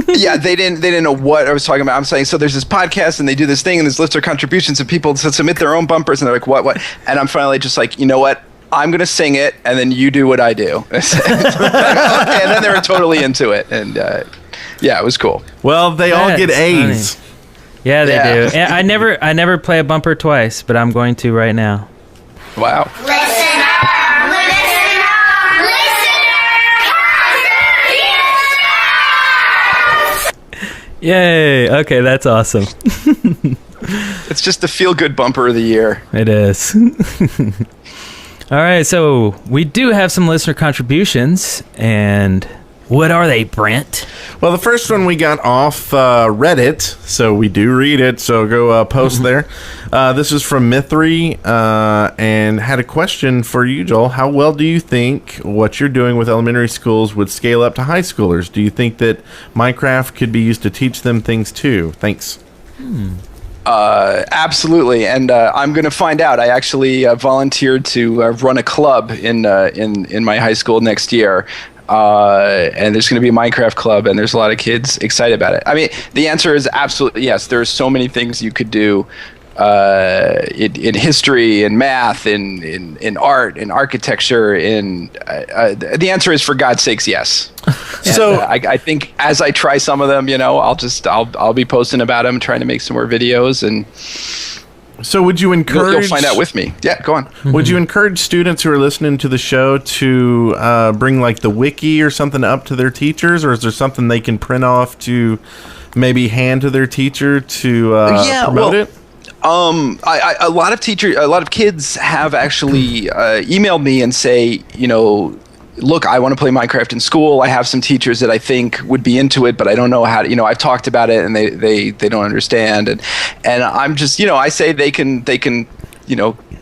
Yeah, they didn't know what I was talking about. I'm saying, so there's this podcast and they do this thing and there's listener contributions and people submit their own bumpers and they're like, what? And I'm finally just like, you know what? I'm going to sing it and then you do what I do. Okay, and then they were totally into it. And yeah, it was cool. Well, they all get A's. Funny. Yeah, they do. And I never play a bumper twice, but I'm going to right now. Wow. Listen up, listen up, listener. Yay. Okay, that's awesome. It's just the feel-good bumper of the year. It is. All right, so we do have some listener contributions, and what are they, Brent? Well, the first one we got off Reddit, so we do read it, so go post there. This is from Mithri, and had a question for you, Joel. How well do you think what you're doing with elementary schools would scale up to high schoolers? Do you think that Minecraft could be used to teach them things too? Thanks. Absolutely, and I'm going to find out. I actually volunteered to run a club in my high school next year. and there's going to be a Minecraft club, and there's a lot of kids excited about it. I mean, the answer is absolutely yes. There's so many things you could do in history, in math, in art, in architecture. The answer is, for God's sakes, yes. So I think as I try some of them, I'll be posting about them, trying to make some more videos, and so would you encourage? You'll find out with me. Yeah, go on. Would you encourage students who are listening to the show to bring like the wiki or something up to their teachers, or is there something they can print off to maybe hand to their teacher to promote it? A lot of kids have actually emailed me and say, look, I want to play Minecraft in school. I have some teachers that I think would be into it, but I don't know how to, I've talked about it and they don't understand. And I'm just, I say they can,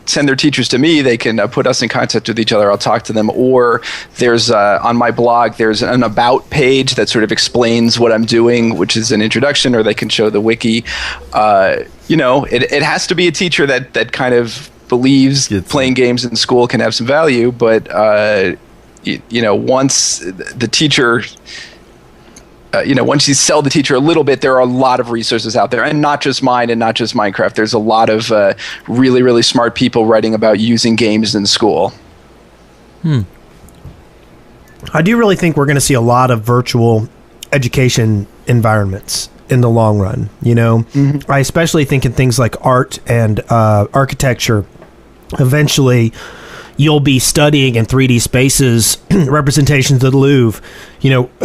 send their teachers to me. They can put us in contact with each other. I'll talk to them. Or there's on my blog, there's an about page that sort of explains what I'm doing, which is an introduction, or they can show the wiki. It has to be a teacher that kind of believes playing games in school can have some value, but once the teacher, once you sell the teacher a little bit, there are a lot of resources out there, and not just mine and not just Minecraft. There's a lot of really, really smart people writing about using games in school. I do really think we're going to see a lot of virtual education environments in the long run. I especially think in things like art and architecture. Eventually, you'll be studying in 3D spaces, representations of the Louvre,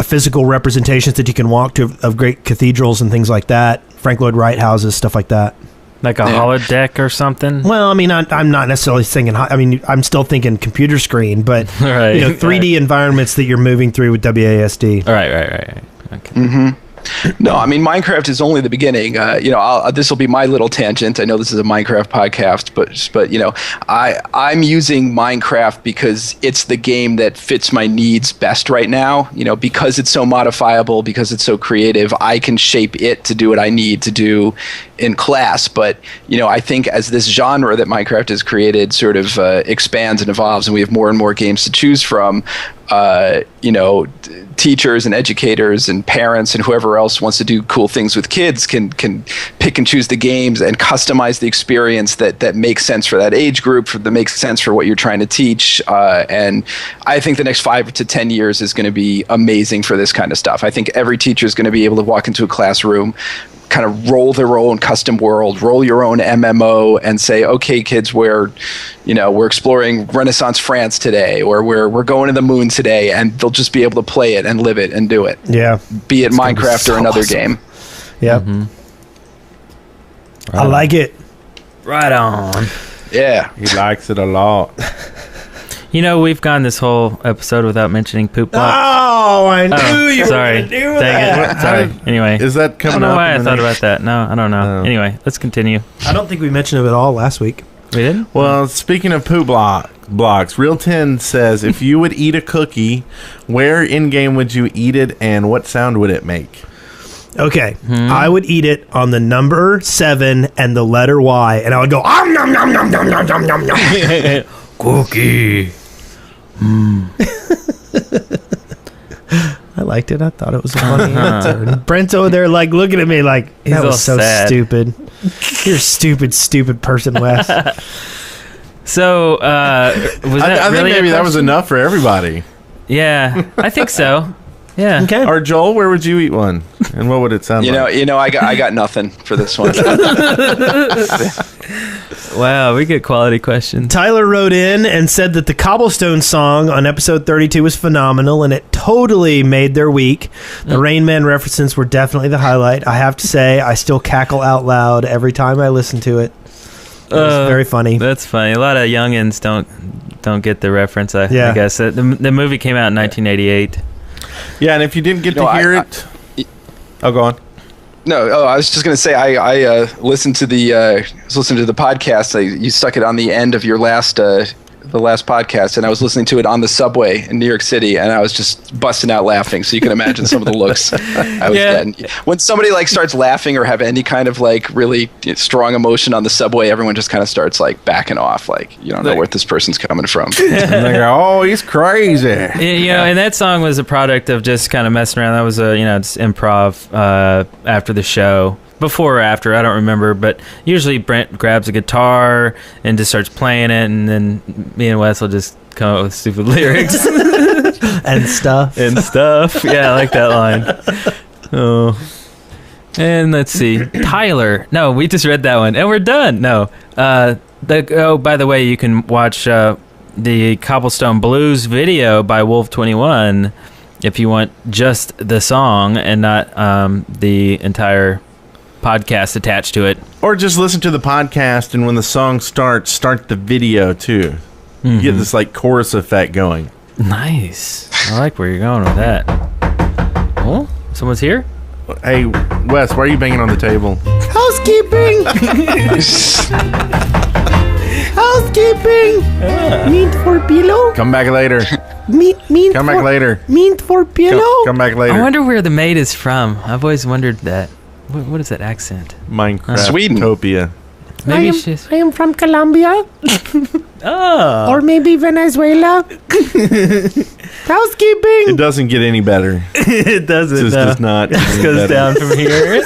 physical representations that you can walk to of great cathedrals and things like that, Frank Lloyd Wright houses, stuff like that. Like a holodeck or something? Well, I mean, I'm not necessarily thinking, I'm still thinking computer screen, but, right, 3D environments that you're moving through with WASD. Right. Okay. Mm-hmm. No, I mean, Minecraft is only the beginning. This will be my little tangent. I know this is a Minecraft podcast, but I'm using Minecraft because it's the game that fits my needs best right now. Because it's so modifiable, because it's so creative, I can shape it to do what I need to do in class. But I think as this genre that Minecraft has created sort of expands and evolves, and we have more and more games to choose from, teachers and educators and parents and whoever else wants to do cool things with kids can pick and choose the games and customize the experience that makes sense for that age group, that makes sense for what you're trying to teach. And I think the next 5 to 10 years is going to be amazing for this kind of stuff. I think every teacher is going to be able to walk into a classroom, kind of roll their own custom world, roll your own MMO, and say, okay, kids, we're exploring Renaissance France today, or we're going to the moon today, and they'll just be able to play it and live it and do it. Yeah. Be it Minecraft or another game. Yeah. Mm-hmm. I like it. Right on. Yeah. He likes it a lot. We've gone this whole episode without mentioning poop blocks. Oh, I knew you were sorry. going to do Dang that. it. Sorry. Anyway. Is that coming up? I don't know why I thought about that. No, I don't know. Anyway, let's continue. I don't think we mentioned it at all last week. We didn't? Well, speaking of poop blocks, Real 10 says, if you would eat a cookie, where in-game would you eat it, and what sound would it make? Okay, I would eat it on the number 7 and the letter Y, and I would go, nom nom nom nom nom nom nom nom nom. Cookie. I liked it. I thought it was a funny answer. And Brent's over there, looking at me like, He's that all was so sad. stupid. You're a stupid person, Wes. So, was that I really think maybe a that was question? enough for everybody. Yeah, I think so. Yeah. Okay. Or Joel, where would you eat one, and what would it sound like? I got nothing for this one. Wow, we get quality questions. Tyler wrote in and said that the Cobblestone song on episode 32 was phenomenal, and it totally made their week. The Rain Man references were definitely the highlight. I have to say, I still cackle out loud every time I listen to it. It was very funny. That's funny. A lot of youngins don't get the reference, I guess. The movie came out in 1988. Yeah, and if you didn't get to hear it... go on. No, I was just going to say I listened to the podcast. You stuck it on the end of your last the last podcast, and I was listening to it on the subway in New York City, and I was just busting out laughing. So you can imagine some of the looks I was getting. When somebody like starts laughing or have any kind of like really strong emotion on the subway, everyone just kind of starts like backing off, like you don't know where this person's coming from. And they go, "Oh, he's crazy." And that song was a product of just kind of messing around. That was just improv after the show. Before or after, I don't remember, but usually Brent grabs a guitar and just starts playing it, and then me and Wes will just come up with stupid lyrics. And stuff. Yeah, I like that line. Oh. And let's see. Tyler. No, we just read that one, and we're done. No. By the way, you can watch the Cobblestone Blues video by Wolf21 if you want just the song and not the entire podcast attached to it. Or just listen to the podcast, and when the song starts, start the video too. You get this like chorus effect going. Nice. I like where you're going with that. Oh, someone's here? Hey, Wes, why are you banging on the table? Housekeeping! Housekeeping! Meat for pillow? Come back later. Come back later. Meat for pillow? Come back later. I wonder where the maid is from. I've always wondered that. What is that accent? Minecraft. Sweden. Utopia. Maybe she's... I am from Colombia. Oh. Or maybe Venezuela. Housekeeping! It doesn't get any better. It doesn't. It just does not. It just goes down from here.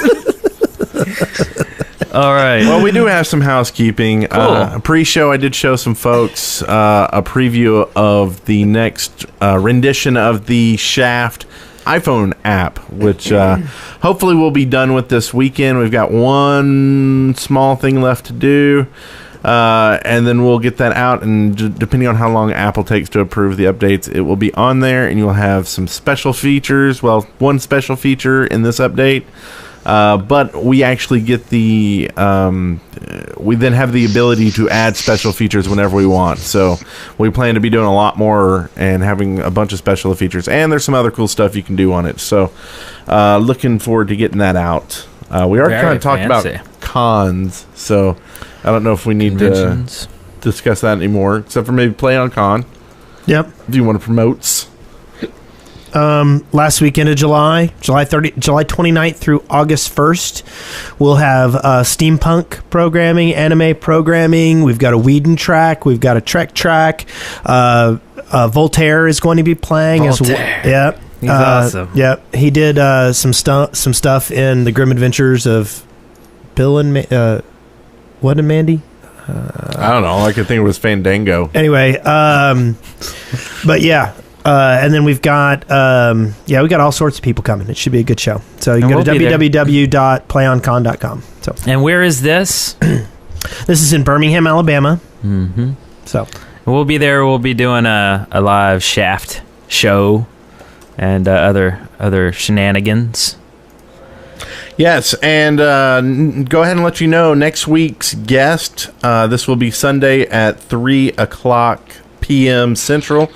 All right. Well, we do have some housekeeping. Cool. Pre-show, I did show some folks a preview of the next rendition of the Shaft iPhone app, which hopefully we'll be done with this weekend. We've got one small thing left to do, and then we'll get that out, and depending on how long Apple takes to approve the updates, it will be on there, and you'll have some special features. Well, one special feature in this update, but we actually get the we then have the ability to add special features whenever we want. So we plan to be doing a lot more and having a bunch of special features, and there's some other cool stuff you can do on it. So looking forward to getting that out. We are kind of talking about cons, so I don't know if we need to discuss that anymore, except for maybe Play on Con. Yep. Do you want to promote? Last weekend of July 29th through August 1st, we'll have steampunk programming, anime programming. We've got a Whedon track. We've got a Trek track. Voltaire is going to be playing as well. Yep. He's awesome. Yep. He did some stuff in the Grim Adventures of Bill and what and Mandy? I don't know. I could think it was Fandango. Anyway, but yeah. And then we've got, we got all sorts of people coming. It should be a good show. So you can go to www.playoncon.com. So, and where is this? This is in Birmingham, Alabama. Mm-hmm. So we'll be there. We'll be doing a live Shaft show and other shenanigans. Yes, and go ahead and let you know next week's guest. This will be Sunday at 3:00 p.m. Central.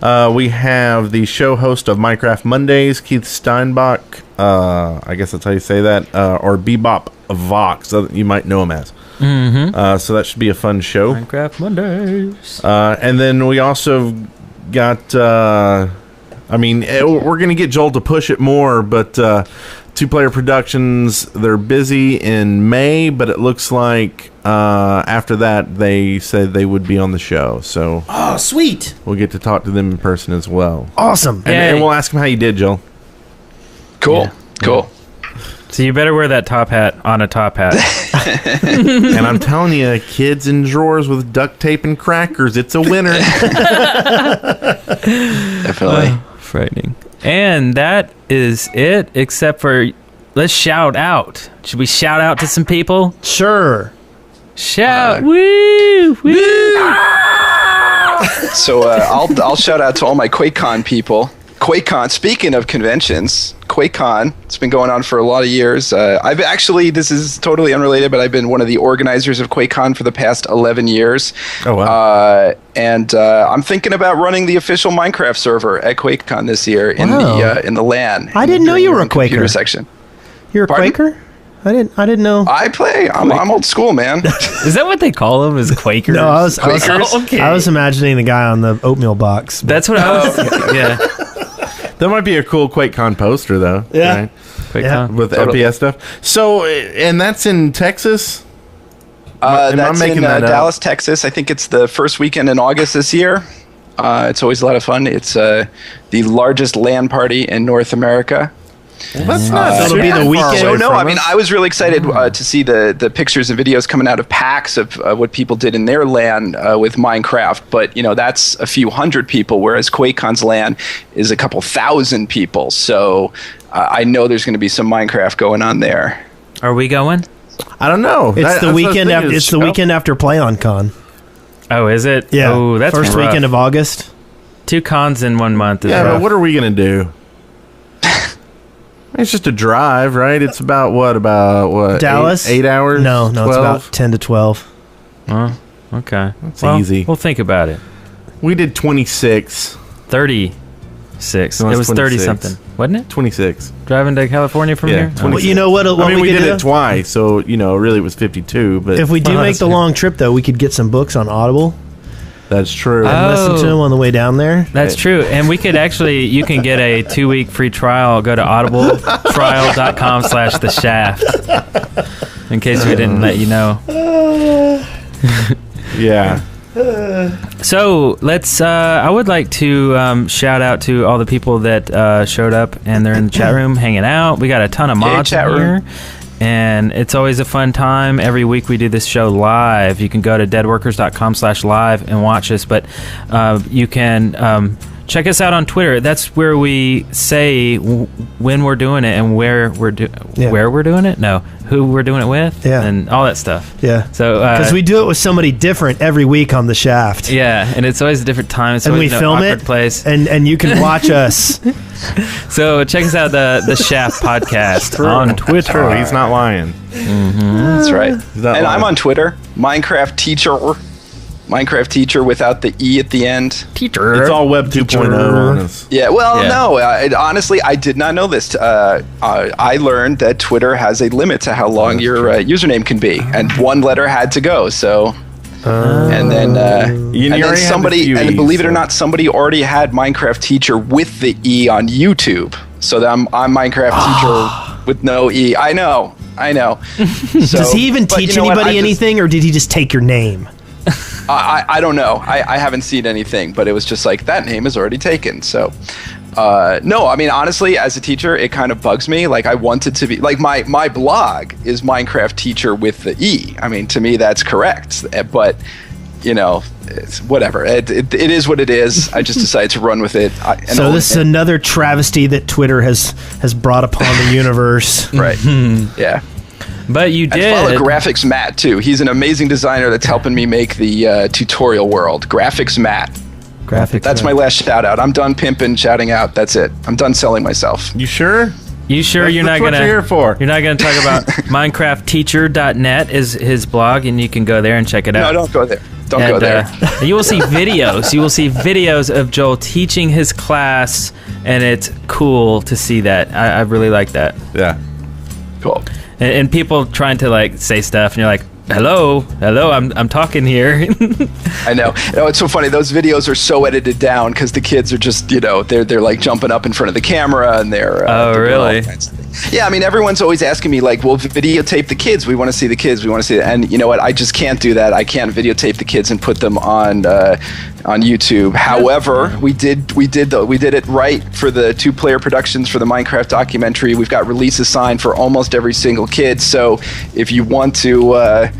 We have the show host of Minecraft Mondays, Keith Steinbach. I guess that's how you say that. Or Bebop Vox, you might know him as. Mm-hmm. So that should be a fun show. Minecraft Mondays. And then we also got... we're going to get Joel to push it more, but... Two Player Productions, they're busy in May, but it looks like after that they said they would be on the show. So sweet. We'll get to talk to them in person as well. Awesome. And we'll ask them how you did, Joel. Cool. Cool. So you better wear that top hat on a top hat. And I'm telling you, kids in drawers with duct tape and crackers, it's a winner. Definitely. Frightening. And that is it, except for let's shout out. Should we shout out to some people? Sure. Shout. Woo! Woo! So I'll shout out to all my QuakeCon people. QuakeCon, speaking of conventions, QuakeCon, it's been going on for a lot of years. I've actually, this is totally unrelated, but I've been one of the organizers of QuakeCon for the past 11 years. Oh, wow. And I'm thinking about running the official Minecraft server at QuakeCon this year in the LAN. I didn't know you were a Quaker. Computer section. You're a Pardon? Quaker? I didn't know. I play. I'm old school, man. Is that what they call them? Is Quakers? No, I was Okay. I was imagining the guy on the oatmeal box. That's what I was. Yeah. That might be a cool QuakeCon poster, though. Yeah. Right? Yeah. With Totally. FPS stuff. So, and that's in Texas? Am I That's making in that up? Dallas, Texas. I think it's the first weekend in August this year. It's always a lot of fun. It's the largest LAN party in North America. Well, that's not So it'll be the super far weekend. away So no, from I mean, us. I was really excited to see the pictures and videos coming out of PAX of what people did in their LAN with Minecraft. But that's a few hundred people, whereas QuakeCon's LAN is a couple thousand people. So I know there's going to be some Minecraft going on there. Are we going? I don't know. It's That's the what I was weekend thinking. after. It's the weekend after PlayOnCon. Oh, is it? Yeah. Oh, that's first rough. weekend of August. 2 cons in 1 month is Yeah, rough. but what are we going to do? It's just a drive, right? It's about what? Dallas? 8 hours? No, it's 12? about 10 to 12. Oh, okay. That's Well, easy. We'll think about it. We did 26. 36. No, It it's was 30 26. something, wasn't it? 26. Driving to California from Yeah, here? 26. Well, you know what? I mean, we could did do? it twice, so, really it was 52, but If we do make the long trip, though, we could get some books on Audible that's true. and listen to them on the way down there. That's true. And we could actually, you can get a 2-week free trial. Go to audibletrial.com/the shaft. In case we didn't let you know. Yeah. So let's, I would like to shout out to all the people that showed up and they're in the chat room hanging out. We got a ton of mods chat in room. here. And it's always a fun time. Every week we do this show live. You can go to deadworkers.com/live and watch us. But you can check us out on Twitter. That's where we say when we're doing it and where we're doing it. No, who we're doing it with. Yeah. And all that stuff. Yeah. So Because we do it with somebody different every week on the Shaft. yeah, and it's always a different time. It's And we always no film awkward it, place. and you can watch us. So check us out, the Shaft podcast on Twitter. True, he's not lying. That's right. that And I'm live? on Twitter, Minecraft Teacher without the E at the end. Teacher. It's all Web 2.0 on us. Yeah, well, Yeah. no. Honestly, I did not know this. I learned that Twitter has a limit to how long your username can be, and one letter had to go. So, and then, You and then already had the somebody, few and E's, believe it or so- not, somebody already had Minecraft Teacher with the E on YouTube. So that I'm Minecraft Teacher with no E. I know. So, Does he even but you teach know what? anybody anything, or did he just take your name? I don't know. I haven't seen anything, but it was just like that name is already taken. So, no, I mean, honestly, as a teacher, it kind of bugs me. Like, I wanted to be like my blog is Minecraft Teacher with the E. I mean, to me, that's correct. But it's whatever. It is what it is. I just decided to run with it. So this is another travesty that Twitter has brought upon the universe. right. Yeah. But you I follow did. Graphics Matt too. He's an amazing designer that's helping me make the tutorial world. Graphics Matt. Graphics. That's my last shout out. I'm done pimping, shouting out. That's it. I'm done selling myself. You sure? You sure you're not That's what gonna? you're here for. You're not gonna talk about MinecraftTeacher.net is his blog, and you can go there and check it No, out. don't go there. Don't go And, there. you will see videos. You will see videos of Joel teaching his class, and it's cool to see that. I really like that. Yeah. Cool. And people trying to like say stuff, and you're like, hello, I'm talking here. I know. It's so funny. Those videos are so edited down because the kids are just, they're like jumping up in front of the camera and they're. Oh, they're doing all really? kinds of things. Yeah, I mean, everyone's always asking me like, "Well, videotape the kids. We want to see the kids. We want to see it." And you know what? I just can't do that. I can't videotape the kids and put them on YouTube. However, we did it right for the 2-player productions for the Minecraft documentary. We've got releases signed for almost every single kid. So if you want to.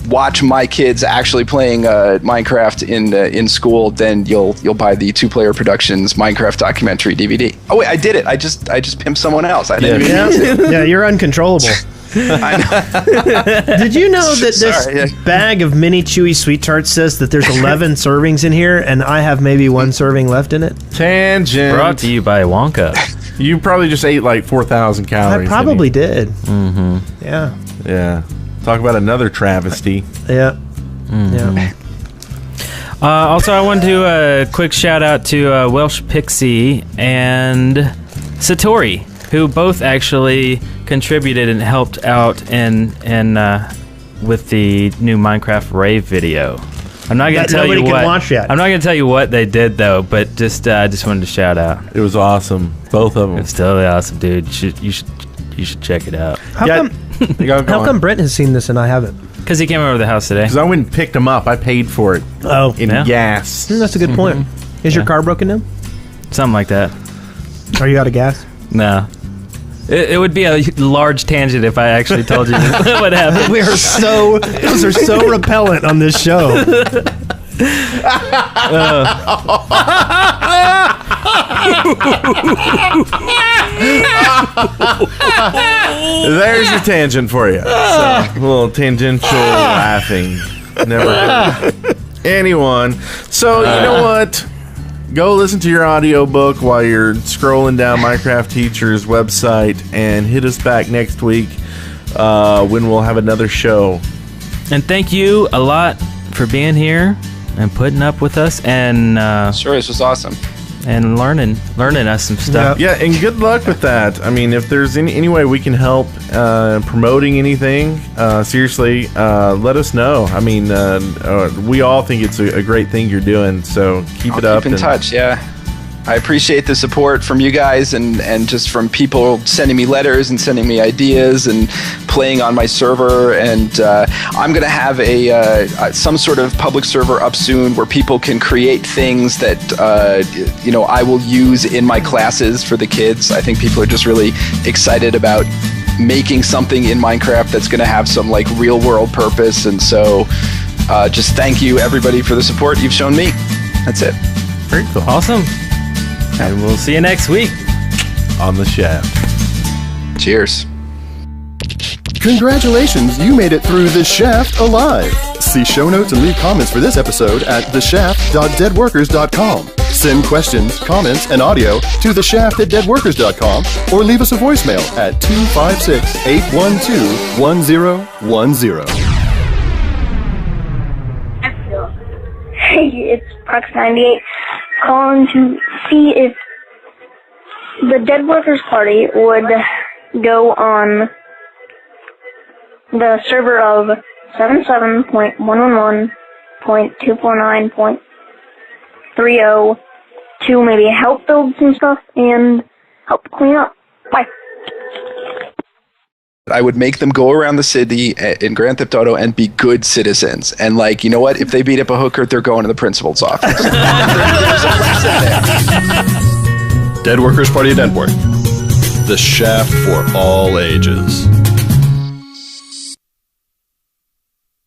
Watch my kids actually playing Minecraft in school, then you'll buy the 2-player productions Minecraft documentary DVD. Oh wait, I did it. I just pimped someone else. I didn't even mean to. Yeah, you're uncontrollable. I know. Did you know that this Sorry, yeah. bag of mini chewy sweet tarts says that there's 11 servings in here, and I have maybe 1 serving left in it? Tangent. Brought to you by Wonka. You probably just ate like 4,000 calories. I probably didn't did. Mm-hmm. Yeah. you? Yeah. Talk about another travesty. Yeah. Yeah. Also, I want to do a quick shout out to Welsh Pixie and Satori, who both actually contributed and helped out in with the new Minecraft rave video. I'm not gonna That tell you nobody what. can watch yet. I'm not gonna tell you what they did though, but just wanted to shout out. It was awesome, both of them. It's totally awesome, dude. You should check it out. How Yeah. come? How come Brent has seen this and I haven't? Because he came over to the house today. Because I went and picked them up. I paid for it Oh, in gas. that's a good point. Is your car broken now? Something like that. Are you out of gas? No. It would be a large tangent if I actually told you what happened. Those are so repellent on this show. There's your tangent for you. So, a little tangential laughing. Never hurt anyone. So, you know what? Go listen to your audiobook while you're scrolling down Minecraft Teacher's website and hit us back next week when we'll have another show. And thank you a lot for being here and putting up with us and Sure, this was awesome. and learning us some stuff. Yeah, and good luck with that. I mean, if there's any way we can help promoting anything, seriously, let us know. I mean, we all think it's a great thing you're doing, so keep it up. Keep in touch, yeah. I appreciate the support from you guys and just from people sending me letters and sending me ideas and playing on my server. And I'm going to have some sort of public server up soon where people can create things that I will use in my classes for the kids. I think people are just really excited about making something in Minecraft that's going to have some like real world purpose. And so just thank you everybody for the support you've shown me. That's it. Very cool. Awesome. And we'll see you next week On the Shaft. Cheers. Congratulations, you made it through The Shaft alive. See show notes and leave comments for this episode at theshaft.deadworkers.com. Send questions, comments, and audio to theshaft@deadworkers.com or leave us a voicemail at 256-812-1010. Hey, it's Prox98 calling to see if the Dead Workers Party would go on the server of 77.111.249.30 to maybe help build some stuff and help clean up. Bye. I would make them go around the city in Grand Theft Auto and be good citizens. And like, you know what? If they beat up a hooker, they're going to the principal's office. Dead Workers Party at Deadwork. The Shaft for all ages.